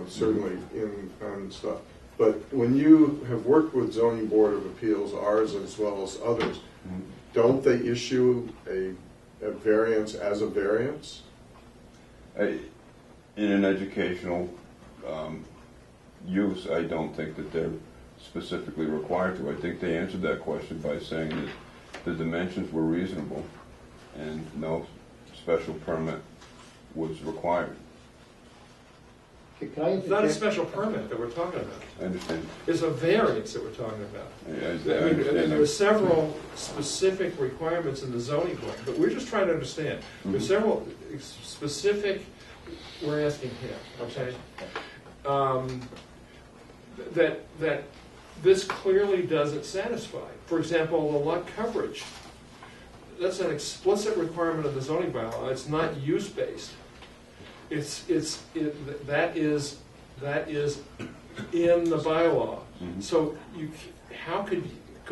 certainly in stuff. But when you have worked with zoning board of appeals, ours as well as others, don't they issue a variance as a variance? In an educational use, I don't think that they're specifically required to. I think they answered that question by saying that the dimensions were reasonable and no special permit was required. Can I It's not a interject? special permit that we're talking about. I understand. It's a variance that we're talking about. I I understand mean, there are that. several specific requirements in the zoning board, but we're just trying to understand. There's several specific, we're asking him, okay? That this clearly doesn't satisfy. For example, the lot coverage. That's an explicit requirement of the zoning bylaw. It's not use-based. That is in the bylaw. So how could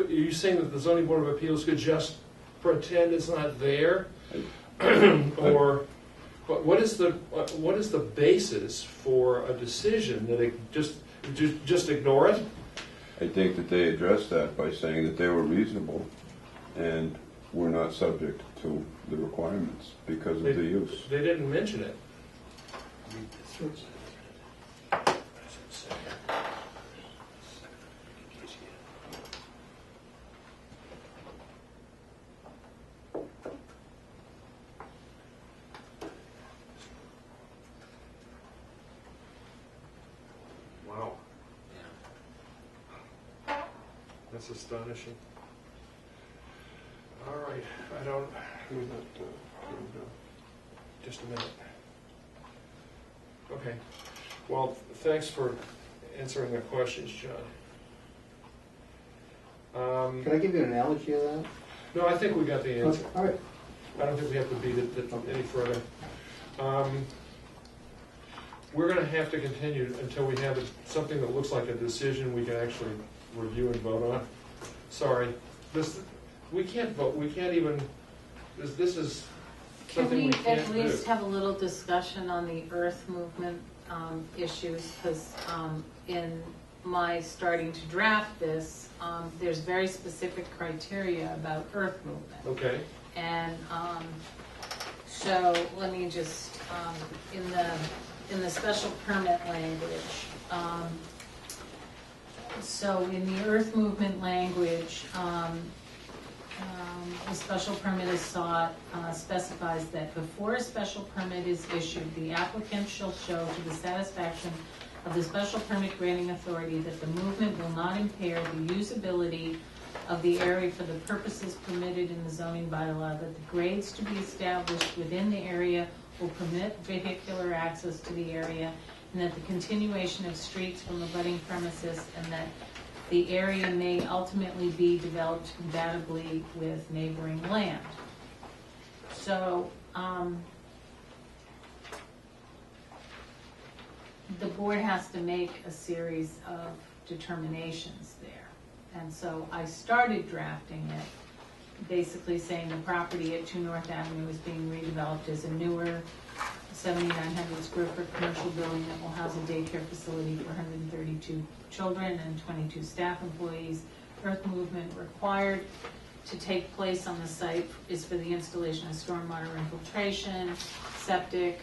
you saying that the zoning board of appeals could just pretend it's not there, or what is the basis for a decision that it just ignore it? I think that they addressed that by saying that they were reasonable and were not subject to the requirements because of the use. They didn't mention it. Wow. That's astonishing. All right, I don't. Give me that, just a minute. Okay. Well, thanks for answering the questions, John. Can I give you an analogy of that? No, I think we got the answer. All right. I don't think we have to beat it any further. We're going to have to continue until we have something that looks like a decision we can actually review and vote on. Sorry, we can't vote. We can't even. This is Can something we we can't at least do. have a little discussion on the earth movement issues? Because in my starting to draft this, there's very specific criteria about earth movement. Okay. And so let me just, in the special permit language, so in the earth movement language, the special permit is sought, specifies that before a special permit is issued, the applicant shall show to the satisfaction of the special permit granting authority that the movement will not impair the usability of the area for the purposes permitted in the zoning bylaw, that the grades to be established within the area will permit vehicular access to the area, and that the continuation of streets from abutting premises, and that the area may ultimately be developed compatibly with neighboring land. So, the board has to make a series of determinations there. And so I started drafting it, basically saying the property at 2 North Avenue is being redeveloped as a newer 7,900 square foot commercial building that will house a daycare facility for 132 children and 22 staff employees. Earth movement required to take place on the site is for the installation of stormwater infiltration, septic,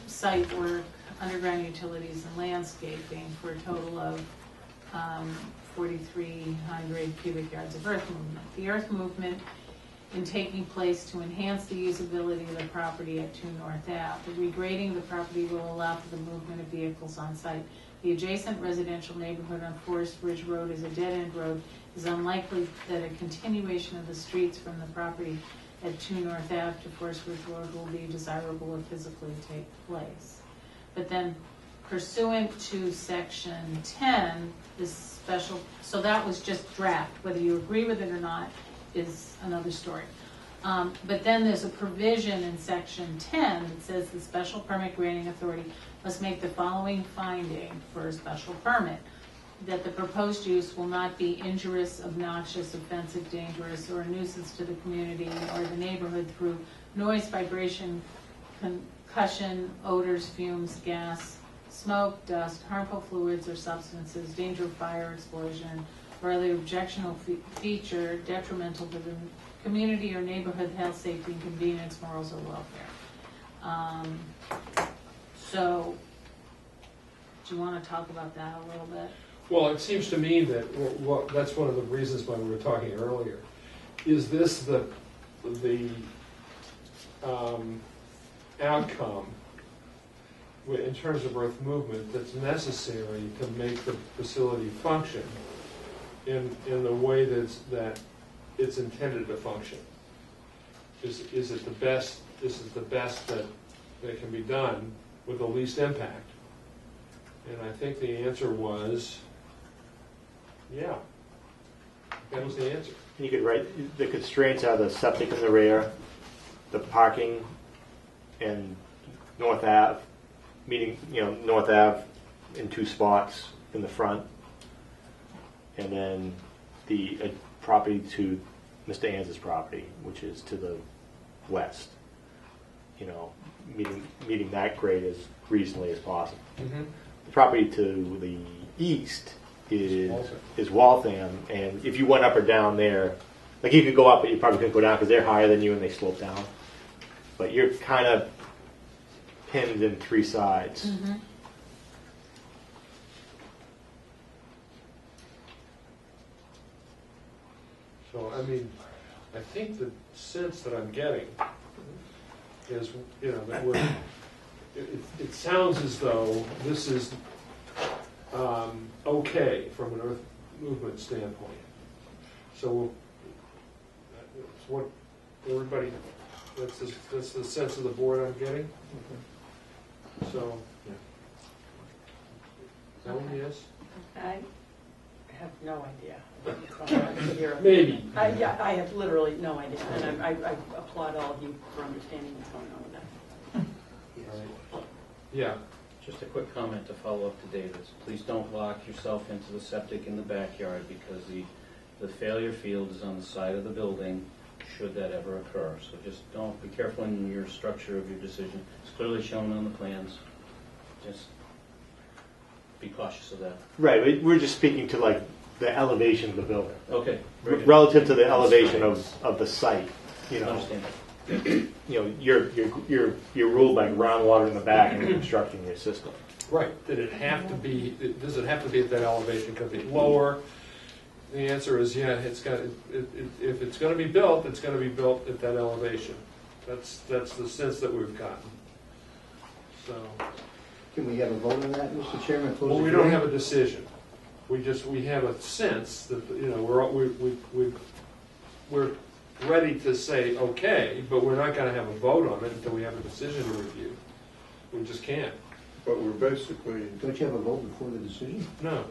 site work, underground utilities, and landscaping for a total of 4,300 cubic yards of earth movement. The earth movement in taking place to enhance the usability of the property at 2 North Ave. The regrading of the property will allow for the movement of vehicles on site. The adjacent residential neighborhood on Forest Ridge Road is a dead-end road. It is unlikely that a continuation of the streets from the property at 2 North Ave to Forest Ridge Road will be desirable or physically take place. But then pursuant to section 10, this special, so that was just draft. Whether you agree with it or not is another story. But then there's a provision in section 10 that says the special permit granting authority must make the following finding for a special permit: that the proposed use will not be injurious, obnoxious, offensive, dangerous, or a nuisance to the community or the neighborhood through noise, vibration, concussion, odors, fumes, gas, smoke, dust, harmful fluids or substances, danger of fire, explosion, or other objectionable feature detrimental to the community or neighborhood health, safety, and convenience, morals, or welfare. So, do you want to talk about that a little bit? Well, it seems to me that that's one of the reasons why we were talking earlier. Is this the outcome in terms of earth movement that's necessary to make the facility function in the way that it's intended to function? Is it the best? This is the best that can be done with the least impact? And I think the answer was, yeah. That was the answer. You could write, the constraints are the septic in the rear, the parking and North Ave, North Ave in 2 spots in the front, and then the property to Mr. Ans's property, which is to the west. Meeting that grade as reasonably as possible. Mm-hmm. The property to the east is Waltham, and if you went up or down there, like you could go up, but you probably couldn't go down because they're higher than you and they slope down. But you're kind of pinned in 3 sides. Mm-hmm. So, I mean, I think the sense that I'm getting is, that it sounds as though this is okay from an earth movement standpoint. So, it's what Everybody, that's the sense of the board I'm getting, so. Oh, yes? I have no idea what's going on here. Maybe. Yeah, I have literally no idea, and I applaud all of you for understanding what's going on with that. Yeah. Just a quick comment to follow up to David's. Please don't lock yourself into the septic in the backyard because the failure field is on the side of the building should that ever occur. So just don't, be careful in your structure of your decision. It's clearly shown on the plans. Just be cautious of that. Right, we're just speaking to like the elevation of the building. Okay. very good. Relative to the elevation of the site, you know. Understand. You know, you're ruled by groundwater in the back and you're constructing your system. Right, did it have to be, does it have to be at that elevation, could it be lower? The answer is, yeah, it's got, if it's gonna be built, it's gonna be built at that elevation. That's the sense that we've gotten. So, Can we have a vote on that, Mr. Chairman? Close well, the we don't hearing? have a decision. We have a sense that, you know, we're ready to say, okay, but we're not gonna have a vote on it until we have a decision to review. We just can't. But we're basically, Don't you have a vote before the decision? No.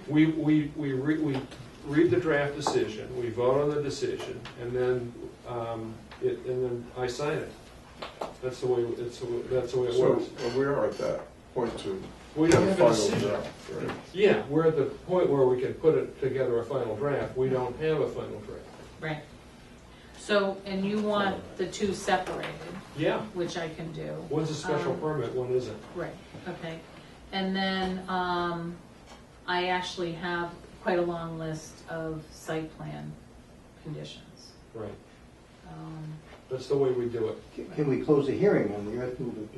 We read the draft decision, we vote on the decision, and then, I sign it. That's the way, that's the way it so works. we are at that point to. We don't have a final decision. draft, right? Yeah, we're at the point where we can put it together a final draft. We don't have a final draft. Right. So, and you want the two separated, Yeah. which I can do. One's a special permit, one isn't. Right, okay. And then, I actually have quite a long list of site plan conditions. Right. Um, That's the way we do it. Can we close the hearing on the earth movement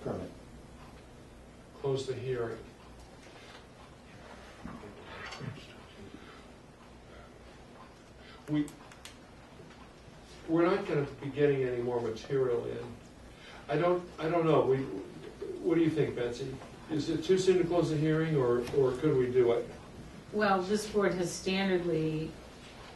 permit? Close the hearing. We're not gonna be getting any more material in. I don't know, what do you think, Betsy? Is it too soon to close the hearing, or could we do it? Well, this board has standardly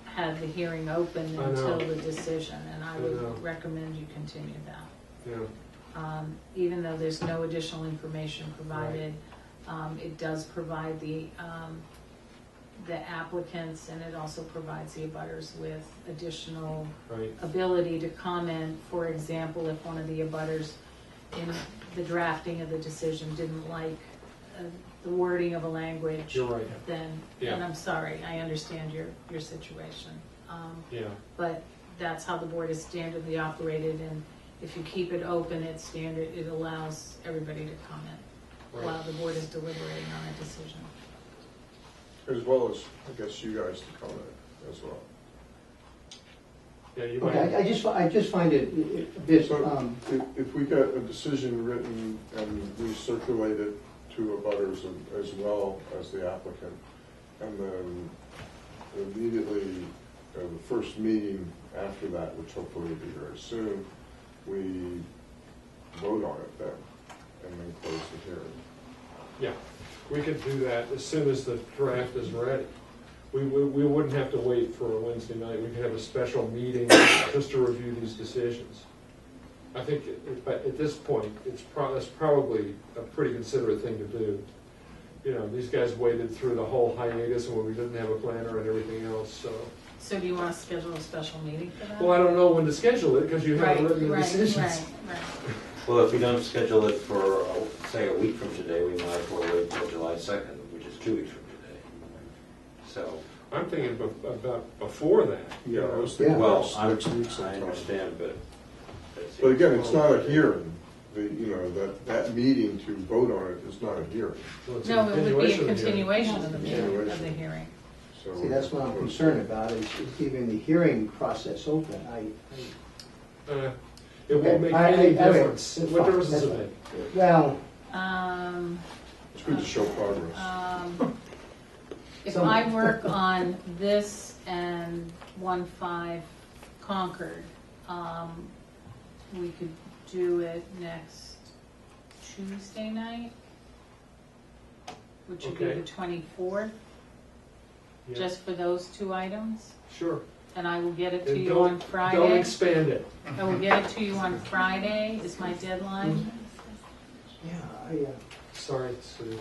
had the hearing open I know. until the decision, and I I know. would recommend you continue that. Yeah. Even though there's no additional information provided, it does provide the applicants, and it also provides the abutters with additional Right. ability to comment. For example, if one of the abutters in the drafting of the decision didn't like the wording of a language, You're right. then, Yeah. and I'm sorry, I understand your situation. Yeah. But that's how the board is standardly operated, and if you keep it open, it's standard, it allows everybody to comment Right. while the board is deliberating on a decision. As well as, I guess, you guys to comment as well. Yeah, you might. Okay, I just find it a bit, So if we get a decision written and we circulate it to abutters as well as the applicant, and then immediately, the first meeting after that, which hopefully will be very soon, we vote on it then, and then close the hearing. Yeah, we could do that as soon as the draft is ready. We wouldn't have to wait for a Wednesday night. We could have a special meeting just to review these decisions. I think at this point, that's probably a pretty considerate thing to do. You know, these guys waited through the whole hiatus when we didn't have a planner and everything else, so. So do you want to schedule a special meeting for that? Well, I don't know when to schedule it, because you haven't written the decisions. Right. Well, if we don't schedule it for, say, a week from today, we might as well wait until July 2nd, which is 2 weeks from today. So, I'm thinking about before that. Yeah, I was Yeah. thinking well, next I week sometime. understand, but. But again, it's not a hearing. That meeting to vote on it is not a hearing. So it's No, it would be a of the hearing. continuation of the meeting, of the Continuation. hearing. So see, that's what I'm concerned about, is keeping the hearing process open. It won't Okay, make I- any I- difference. that's What fine, difference does that's it make? Well, It's good to show progress. If Some- I work on this and 1-5 Concord, we could do it next Tuesday night, which would be Okay. the 24th, Yeah. just for those two items. Sure. and I will get it to And you on don't Friday. expand it. I will get it to you on Friday, is my deadline. Yeah, Sorry, Sue.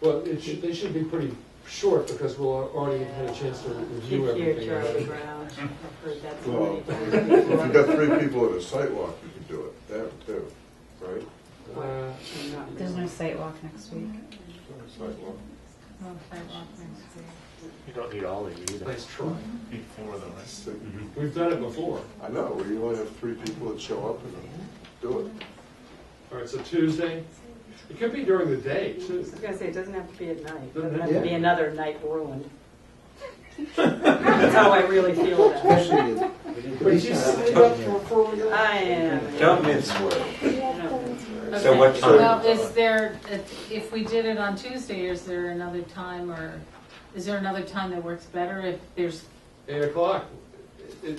Well, they should be pretty short because we'll already had a chance to review Keep here, everything. Charlie Brown. I've heard that so Well, many if times you before. got 3 people at a sidewalk, you could do it, that too, right? I'm not There's really- no site walk next week. Sidewalk. No sidewalk next week. You don't need all of you either. Nice try. Need 4 though, right? We've done it before. I know, where you only have 3 people that show up and do it. All right, so Tuesday. It could be during the day, I too. was gonna say, it doesn't have to be at night. It Doesn't doesn't have have to to be be. another night ruined. That's how I really feel about it. especially the But you set it up for I am. Don't mince words. Okay. So what time? Well, is there, if we did it on Tuesday, is there another time, or is there another time that works better if there's, 8 o'clock.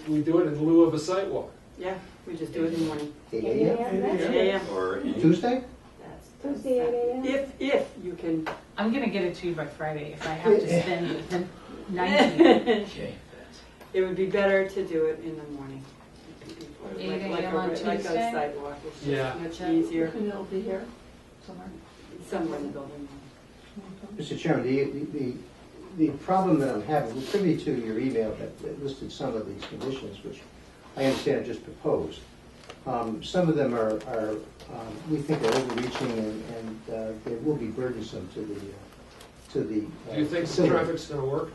We do it in lieu of a sidewalk. Yeah, we just do it in the morning. 8 a.m. 8 a.m. Or Tuesday? Tuesday, 8 a.m. If you can. I'm gonna get it to you by Friday if I have to spend the night here. Okay. It would be better to do it in the morning. 8 Like a.m. on Like a Tuesday? sidewalk, it's Yeah. just much easier. And it'll be here somewhere. Somewhere in the building. Mr. Chairman, the problem that I'm having, we're privy to your email that listed some of these conditions, which I understand are just proposed. Some of them are we think are overreaching and they will be burdensome to the. Do you think the facility. traffic's gonna work?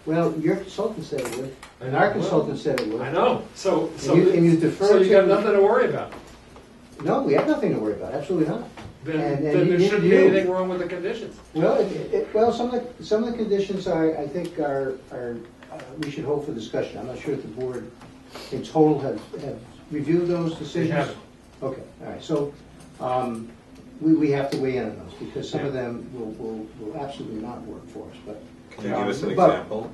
Well, your consultant said it would, I and know. our consultant said it would. I know, so And you defer so you got to- nothing to worry about. No, we have nothing to worry about, absolutely not. Then And there you- shouldn't be you- anything wrong with the conditions. Well, well, some of the conditions I think are we should hold for discussion. I'm not sure if the board in total have reviewed those decisions. They haven't. Okay, all right, so we have to weigh in on those because some of them will absolutely not work for us, but. Can you give us an but- example?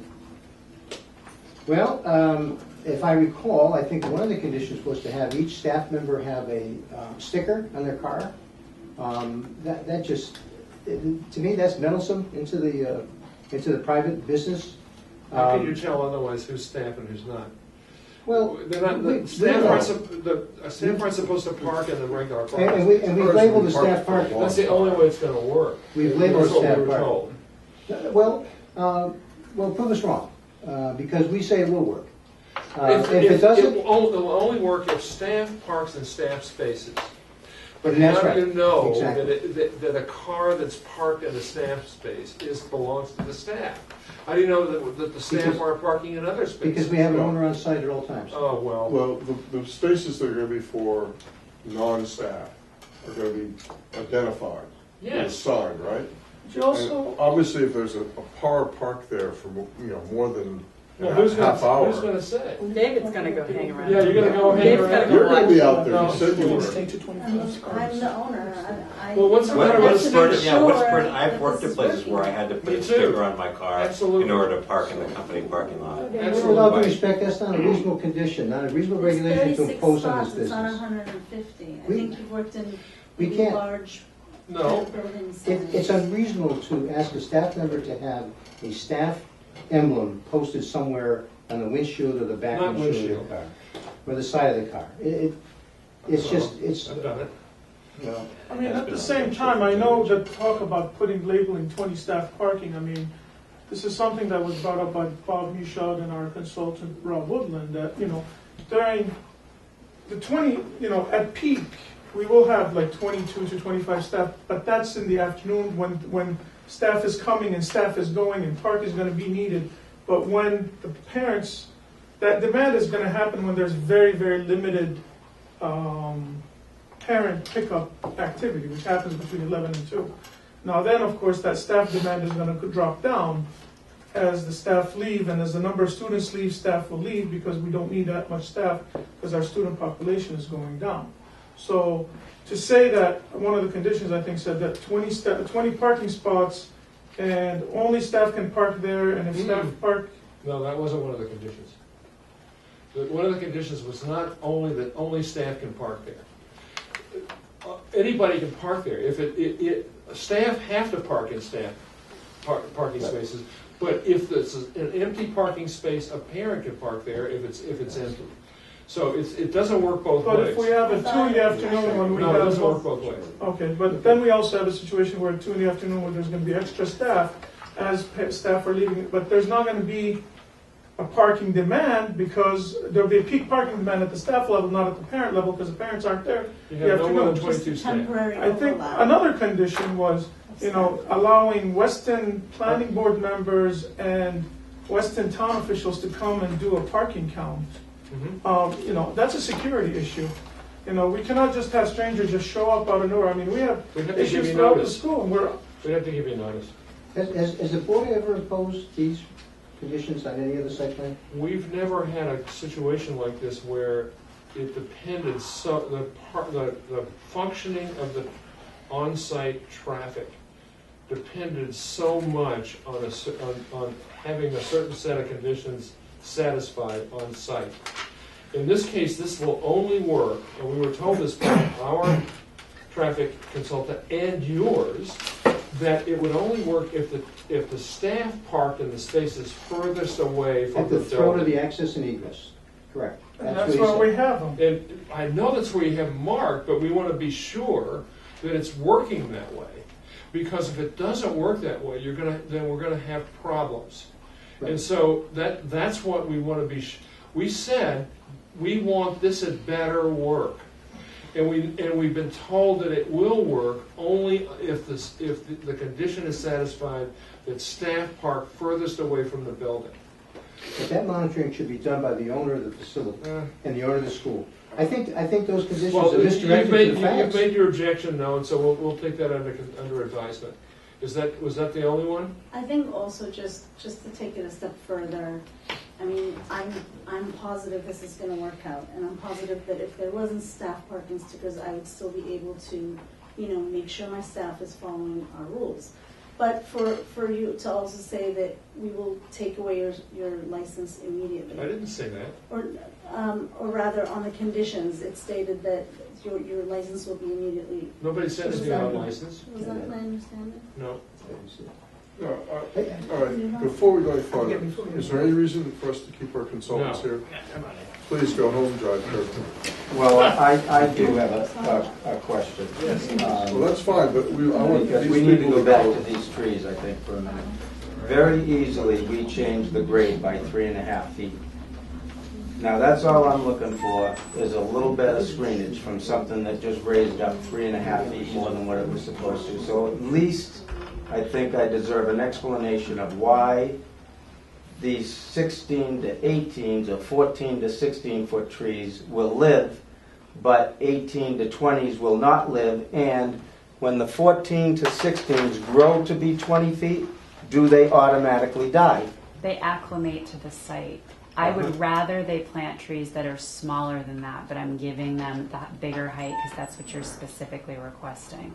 Well, if I recall, I think one of the conditions was to have each staff member have a sticker on their car. That just, to me, that's meddlesome into the private business. How can you tell otherwise who's staff and who's not? Well, They're not, we- the staff we aren't, know. staff aren't supposed to park in the regular And parking. we've labeled the staff parking. That's the only way it's gonna work. We've labeled That's what staff we were parking. told. Well, prove us wrong, because we say it will work. If If it doesn't, it'll only work if staff parks in staff spaces. But That's how right. do you know Exactly. that a car that's parked in a staff space belongs to the staff? How do you know that the staff Because- are parking in other spaces? because we have an owner on site at all times. Oh, well. Well, the spaces that are gonna be for non-staff are gonna be identified. With a Yes. sign, right? But you also, And obviously, if there's a car parked there for, more than Well, a who's half hour. Who's gonna say? David's gonna go hang around. Yeah, you're gonna go hang Dave's around. gotta go You're gonna be watch. out there, you said you were. take to 25 cars. I'm the owner. Well, what's the What- matter what's with for- make yeah, what's sure for- I've that worked this at is places where I working. had to put Me a too. sticker on my car Absolutely. in order to park in the company parking lot. Absolutely. With all due respect, that's not a reasonable condition, not a reasonable regulation to impose on this It's 36 spots, it's on business. 150. I We- think you've worked in we maybe can't- large No. buildings. It's unreasonable to ask a staff member to have a staff emblem posted somewhere on the windshield or the back Not windshield of windshield. the car, or the side of the car. It's just, it's, I've done it. well, I mean, at the same time, I know that talk about putting labeling 20 staff parking, I mean, this is something that was brought up by Bob Michaud and our consultant Rob Woodland, that, during the 20, at peak, we will have like 22 to 25 staff, but that's in the afternoon when staff is coming and staff is going and park is gonna be needed. But when the parents, that demand is gonna happen when there's very, very limited, parent pickup activity, which happens between 11 and 2. Now then, of course, that staff demand is going to drop down as the staff leave, and as the number of students leave, staff will leave because we don't need that much staff because our student population is going down. So to say that one of the conditions, I think, said that 20 parking spots and only staff can park there, and if staff park, No, that wasn't one of the conditions. One of the conditions was not only that only staff can park there. Anybody can park there. If staff have to park in staff parking spaces, But if it's an empty parking space, a parent can park there if it's empty. So it doesn't work both But ways. if we have a 2 in the afternoon when we No, it have. doesn't work both ways. Okay, but then we also have a situation where 2 in the afternoon where there's gonna be extra staff as staff are leaving, but there's not gonna be a parking demand because there'll be a peak parking demand at the staff level, not at the parent level, because the parents aren't there. You in the have no more than afternoon. 22 staff. Temporary I think overlap. another condition was, allowing Weston planning board members and Weston town officials to come and do a parking count. Mhm. That's a security issue. We cannot just have strangers just show up out of nowhere. I mean, we have We'd have to give issues you throughout the notice. school, and We'd have to give you notice. Has the board ever opposed these conditions on any other site plan? We've never had a situation like this where it depended the functioning of the on-site traffic depended so much on having a certain set of conditions satisfied on site. In this case, this will only work, and we were told this by our traffic consultant and yours, that it would only work if the staff parked in the spaces furthest away from At the the throat of building. the access and egress, correct. that's what he where said. we have them. And I know that's where you have marked, but we want to be sure that it's working that way. Because if it doesn't work that way, then we're gonna have problems. Right. And so that's what we want to be. We said we want this at better work, and we've been told that it will work only if the condition is satisfied that staff park furthest away from the building. But that monitoring should be done by the owner of the facility and the owner of the school. I think those conditions Well, are misdirected to the you've facts. made your objection known, so we'll take that under advisement. Was that the only one? I think also just to take it a step further, I mean, I'm positive this is gonna work out, and I'm positive that if there wasn't staff parking stickers, I would still be able to, make sure my staff is following our rules. But for you to also say that we will take away your license immediately. I didn't say that. Or rather, on the conditions, it stated that your license will be immediately. Nobody said anything about license. Was that my understanding? No. No, all right, before we go any farther, is there any reason for us to keep our consultants No. here? Please go home, drive carefully. Well, I do have a question. Well, that's fine, but I want Because these we need to people go back to these trees, I think, for a minute. Very easily, we changed the grade by 3.5 feet. Now, that's all I'm looking for, is a little bit of screenage from something that just raised up 3.5 feet more than what it was supposed to. So at least, I think I deserve an explanation of why these 16 to 18s or 14 to 16 foot trees will live, but 18 to 20s will not live, and when the 14 to 16s grow to be 20 feet, do they automatically die? They acclimate to the site. I would rather they plant trees that are smaller than that, but I'm giving them that bigger height because that's what you're specifically requesting.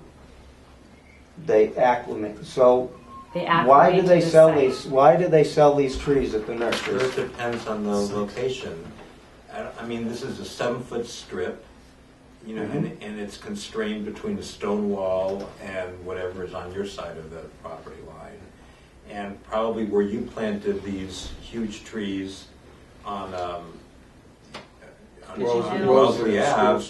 They acclimate. So They why do acclimate they to the sell site. these? Why do they sell these trees at the Sure, nurseries? it depends on the location. I mean, this is a 7-foot strip, and it's constrained between the stone wall and whatever is on your side of the property line. And probably where you planted these huge trees on Wellesley Ave,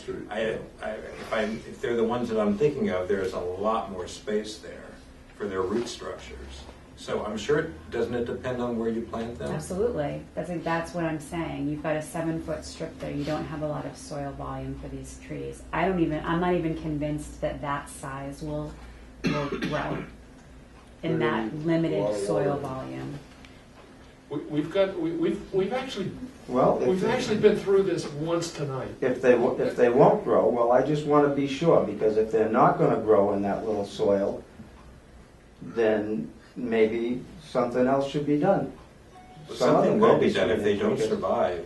if they're the ones that I'm thinking of, there's a lot more space there for their root structures. So I'm sure, doesn't it depend on where you plant them? Absolutely. That's what I'm saying. You've got a 7-foot strip there. You don't have a lot of soil volume for these trees. I'm not even convinced that size will grow in that limited soil volume. We've actually Well, we've actually been through this once tonight. If they won't grow, well, I just want to be sure, because if they're not going to grow in that little soil, then maybe something else should be done. Something will be done if they don't survive.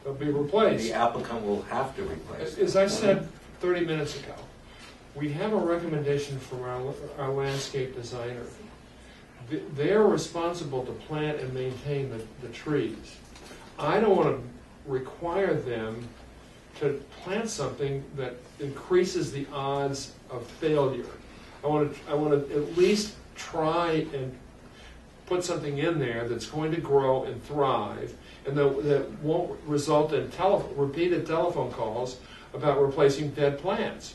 They'll be replaced. The applicant will have to replace them. As I said 30 minutes ago, we have a recommendation from our landscape designer. They're responsible to plant and maintain the trees. I don't want to require them to plant something that increases the odds of failure. I want to at least try and put something in there that's going to grow and thrive, and that won't result in repeated telephone calls about replacing dead plants.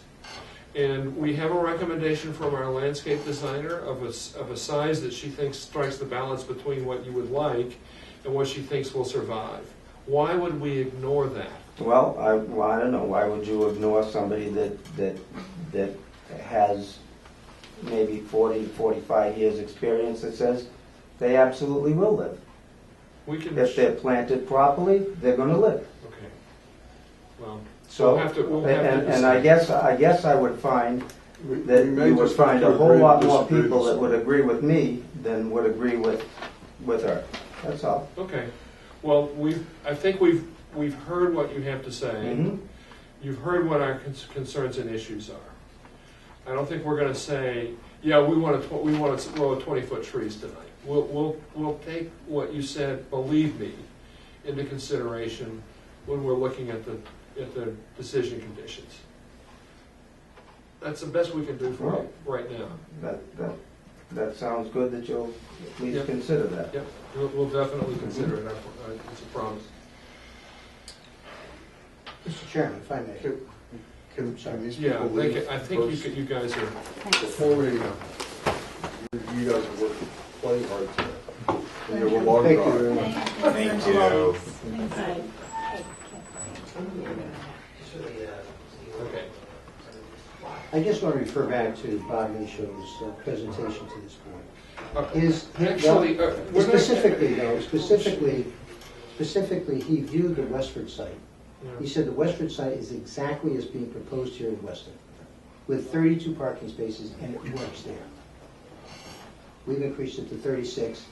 And we have a recommendation from our landscape designer of a size that she thinks strikes the balance between what you would like and what she thinks will survive. Why would we ignore that? Well, I don't know, why would you ignore somebody that has maybe 40, 45 years experience that says they absolutely will live? If they're planted properly, they're gonna live. Okay. Well, So, we'll have to and I guess I would find that you would find a whole lot more people that would agree with me than would agree with her. That's all. Okay. Well, I think we've heard what you have to say. Mm-hmm. You've heard what our concerns and issues are. I don't think we're going to say, yeah, we want to row 20-foot trees tonight. We'll take what you said, believe me, into consideration when we're looking at the decision conditions. That's the best we can do for you right now. That sounds good that you'll please consider that. Yep, we'll definitely consider it. It's a promise. Mr. Chairman, if I may. Can these Yeah, people leave I think first? you guys are. Before we, you guys have worked plenty hard today. And you have a long Thank you drive. very much. Thank you. Okay. I just want to refer back to Bob Michaud's presentation to this point. Actually, we're not- Specifically, he viewed the Westford site. Yeah. He said the Westford site is exactly as being proposed here in Weston, with 32 parking spaces, and it works there. We've increased it to 36.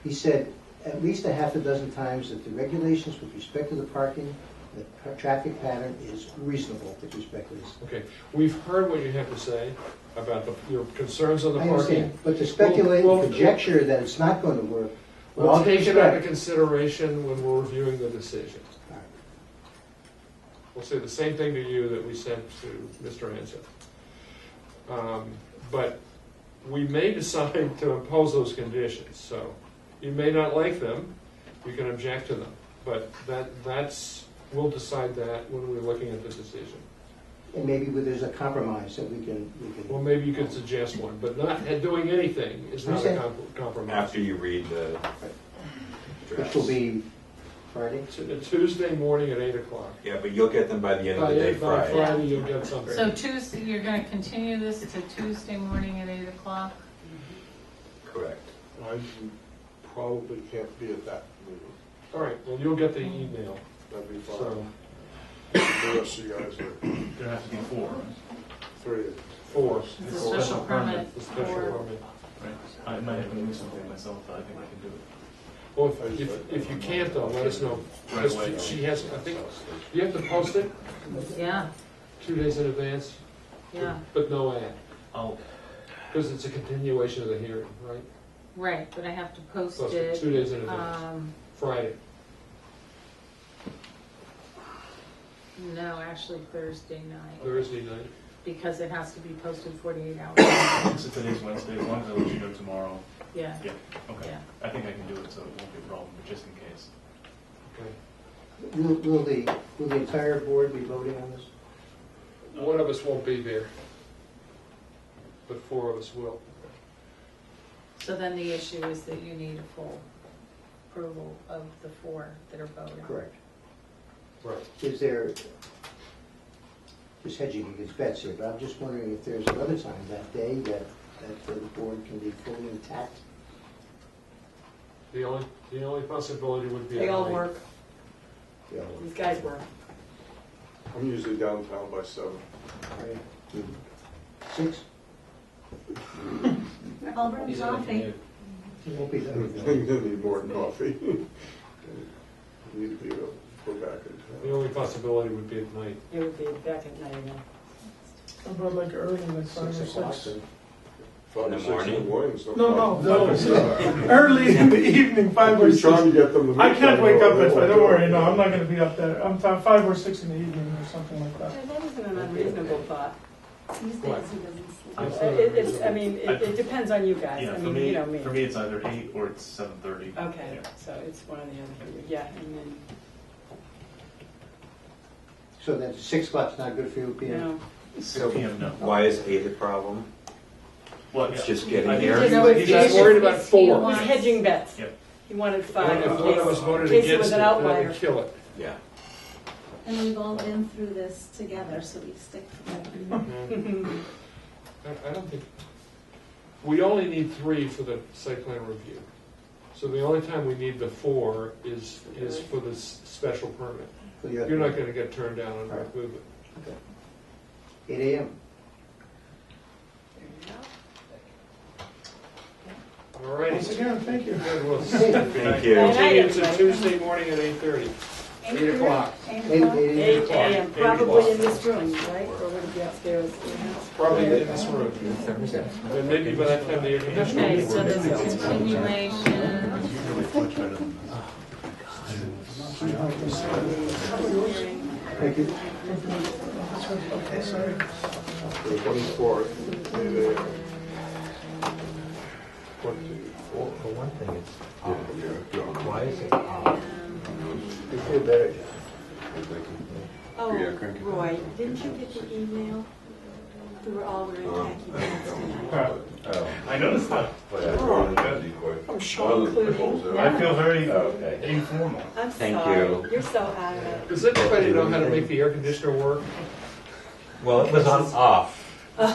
He said at least a half a dozen times that the regulations with respect to the parking, the traffic pattern is reasonable with respect to this. Okay, we've heard what you have to say about your concerns on the I parking. understand, but to speculate and conjecture that it's not going to work, with all We'll due take it under respect. consideration when we're reviewing the decision. All right. We'll say the same thing to you that we sent to Mr. Anseth. But we may decide to impose those conditions, so you may not like them, you can object to them, but we'll decide that when we're looking at the decision. And maybe there's a compromise that we can. Well, maybe you could suggest one, but not doing anything is not a compromise. After you read the Which drafts. will be Friday? Tuesday morning at 8 o'clock. Yeah, but you'll get them by the end of the day By Friday. Friday, you'll get something. So Tuesday, you're gonna continue this to Tuesday morning at 8 o'clock? Correct. I probably can't be at that meeting. All right, well, you'll get the email. That'd be fine. So, The rest of you guys are There has to be 4, three. 4. It's a special permit The special for, permit. right? I might have to move something myself, but I think I can do it. Well, if you can't though, let us know. Right Because away. she has, I think, you have to post it yeah, 2 days in advance, yeah, but no ad. I'll, Because it's a continuation of the hearing, right? right, but I have to post Post it it. 2 days in advance, Friday. No, actually Thursday night, Thursday night. because it has to be posted 48 hours. so today's Wednesday, as long as I let you know tomorrow. Yeah, Yeah, okay. yeah. I think I can do it, so it won't be a problem, but just in case. Okay. Will the entire board be voting on this? One of us won't be there, but 4 of us will. So then the issue is that you need a full approval of the 4 that are voting. Correct. Right. Is there, just hedging against bets here, but I'm just wondering if there's another time that day that the board can be fully intact? The only possibility would be. They at all night. work, Yeah. these guys work. I'm usually downtown by 7. Right. 6? I'll bring coffee. It won't be I'm done. gonna need more coffee. Need to be able to go back in The town. only possibility would be at night. It would be back at night again. How about like early, like 5 6 or o'clock. 6? 5 In or the 6 in the morning? morning. is No, problem. early in the evening, 5 or We're 6. trying to get them to meet I can't by wake up now. at 5, don't worry, no, I'm not gonna be up there. I'm 5 or 6 in the evening or something like that. That isn't an unreasonable thought. These days he doesn't sleep. It depends on you guys. Yeah, I for mean, me, you know me. for me, it's either 8 or it's 7:30. Okay, so it's one or the other for you. Yeah, and then, So that's 6 o'clock's not good for you, PM? no. 6 p.m. No. Why is 8 a problem? Well, It's yeah. just getting I there. think No, He's just worried about He 4. He's wants- hedging bets. Yep. He wanted 5 If in one of us case, voted in case it against was it, an then it outlier. would kill it. Yeah. And we've all been through this together, so we stick together. I don't think, we only need 3 for the site plan review. So the only time we need the 4 is for the special permit. So you have You're not gonna get turned down on Right. North Movement. 8 AM. All right. Once again, thank you. Good, we'll Thank you. continue to Tuesday morning at 8:30. 8 o'clock. 8 8 a.m., 8 probably o'clock. in this room, right? Or would it be upstairs? Probably in this room. And maybe by that time the air conditioning. Okay, so there's a continuation. Much better than Thank you. The 24th, 8 AM. 24. For one thing, it's Yeah, why is it off? You feel better, John. Oh, Yeah, cranky. Roy, didn't you get the email? We were all wearing khaki pants tonight. Oh. I noticed that. From Sean Clooney. I feel very Okay. informal. I'm Thank sorry. you. You're so out of it. Does anybody know how to make the air conditioner work? Well, it was on off,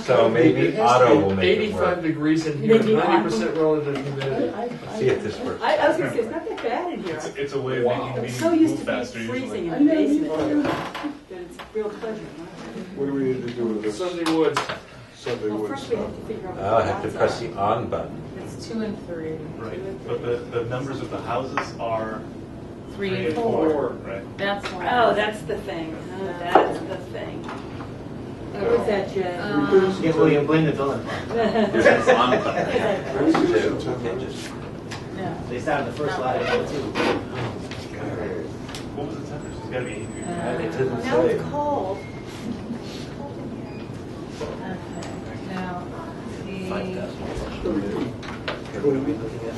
so maybe auto will make it 85 work. degrees in here, Maybe 90% relative humidity. See if this works. I was gonna say, it's not that bad in here. It's a way of Wow. making I'm meetings so move used to faster being freezing usually. in the basement that it's a real pleasure. What do we need to do with this? Sunday Woods. Sunday Well, Wood first we stuff? have to figure out. I'll have to press the on button. It's 2 and 3. Right, but the numbers of the houses are 3 and 4. Right. That's why. Oh, that's the thing. Oh, that's the thing. What's that, Jay? Get William Glen to fill in. There's an on button. Okay, just- No. They started the first line too. What was the temperature? It's gotta be 8 degrees. It didn't Now say. it's cold. Okay, now, the. What are we looking at?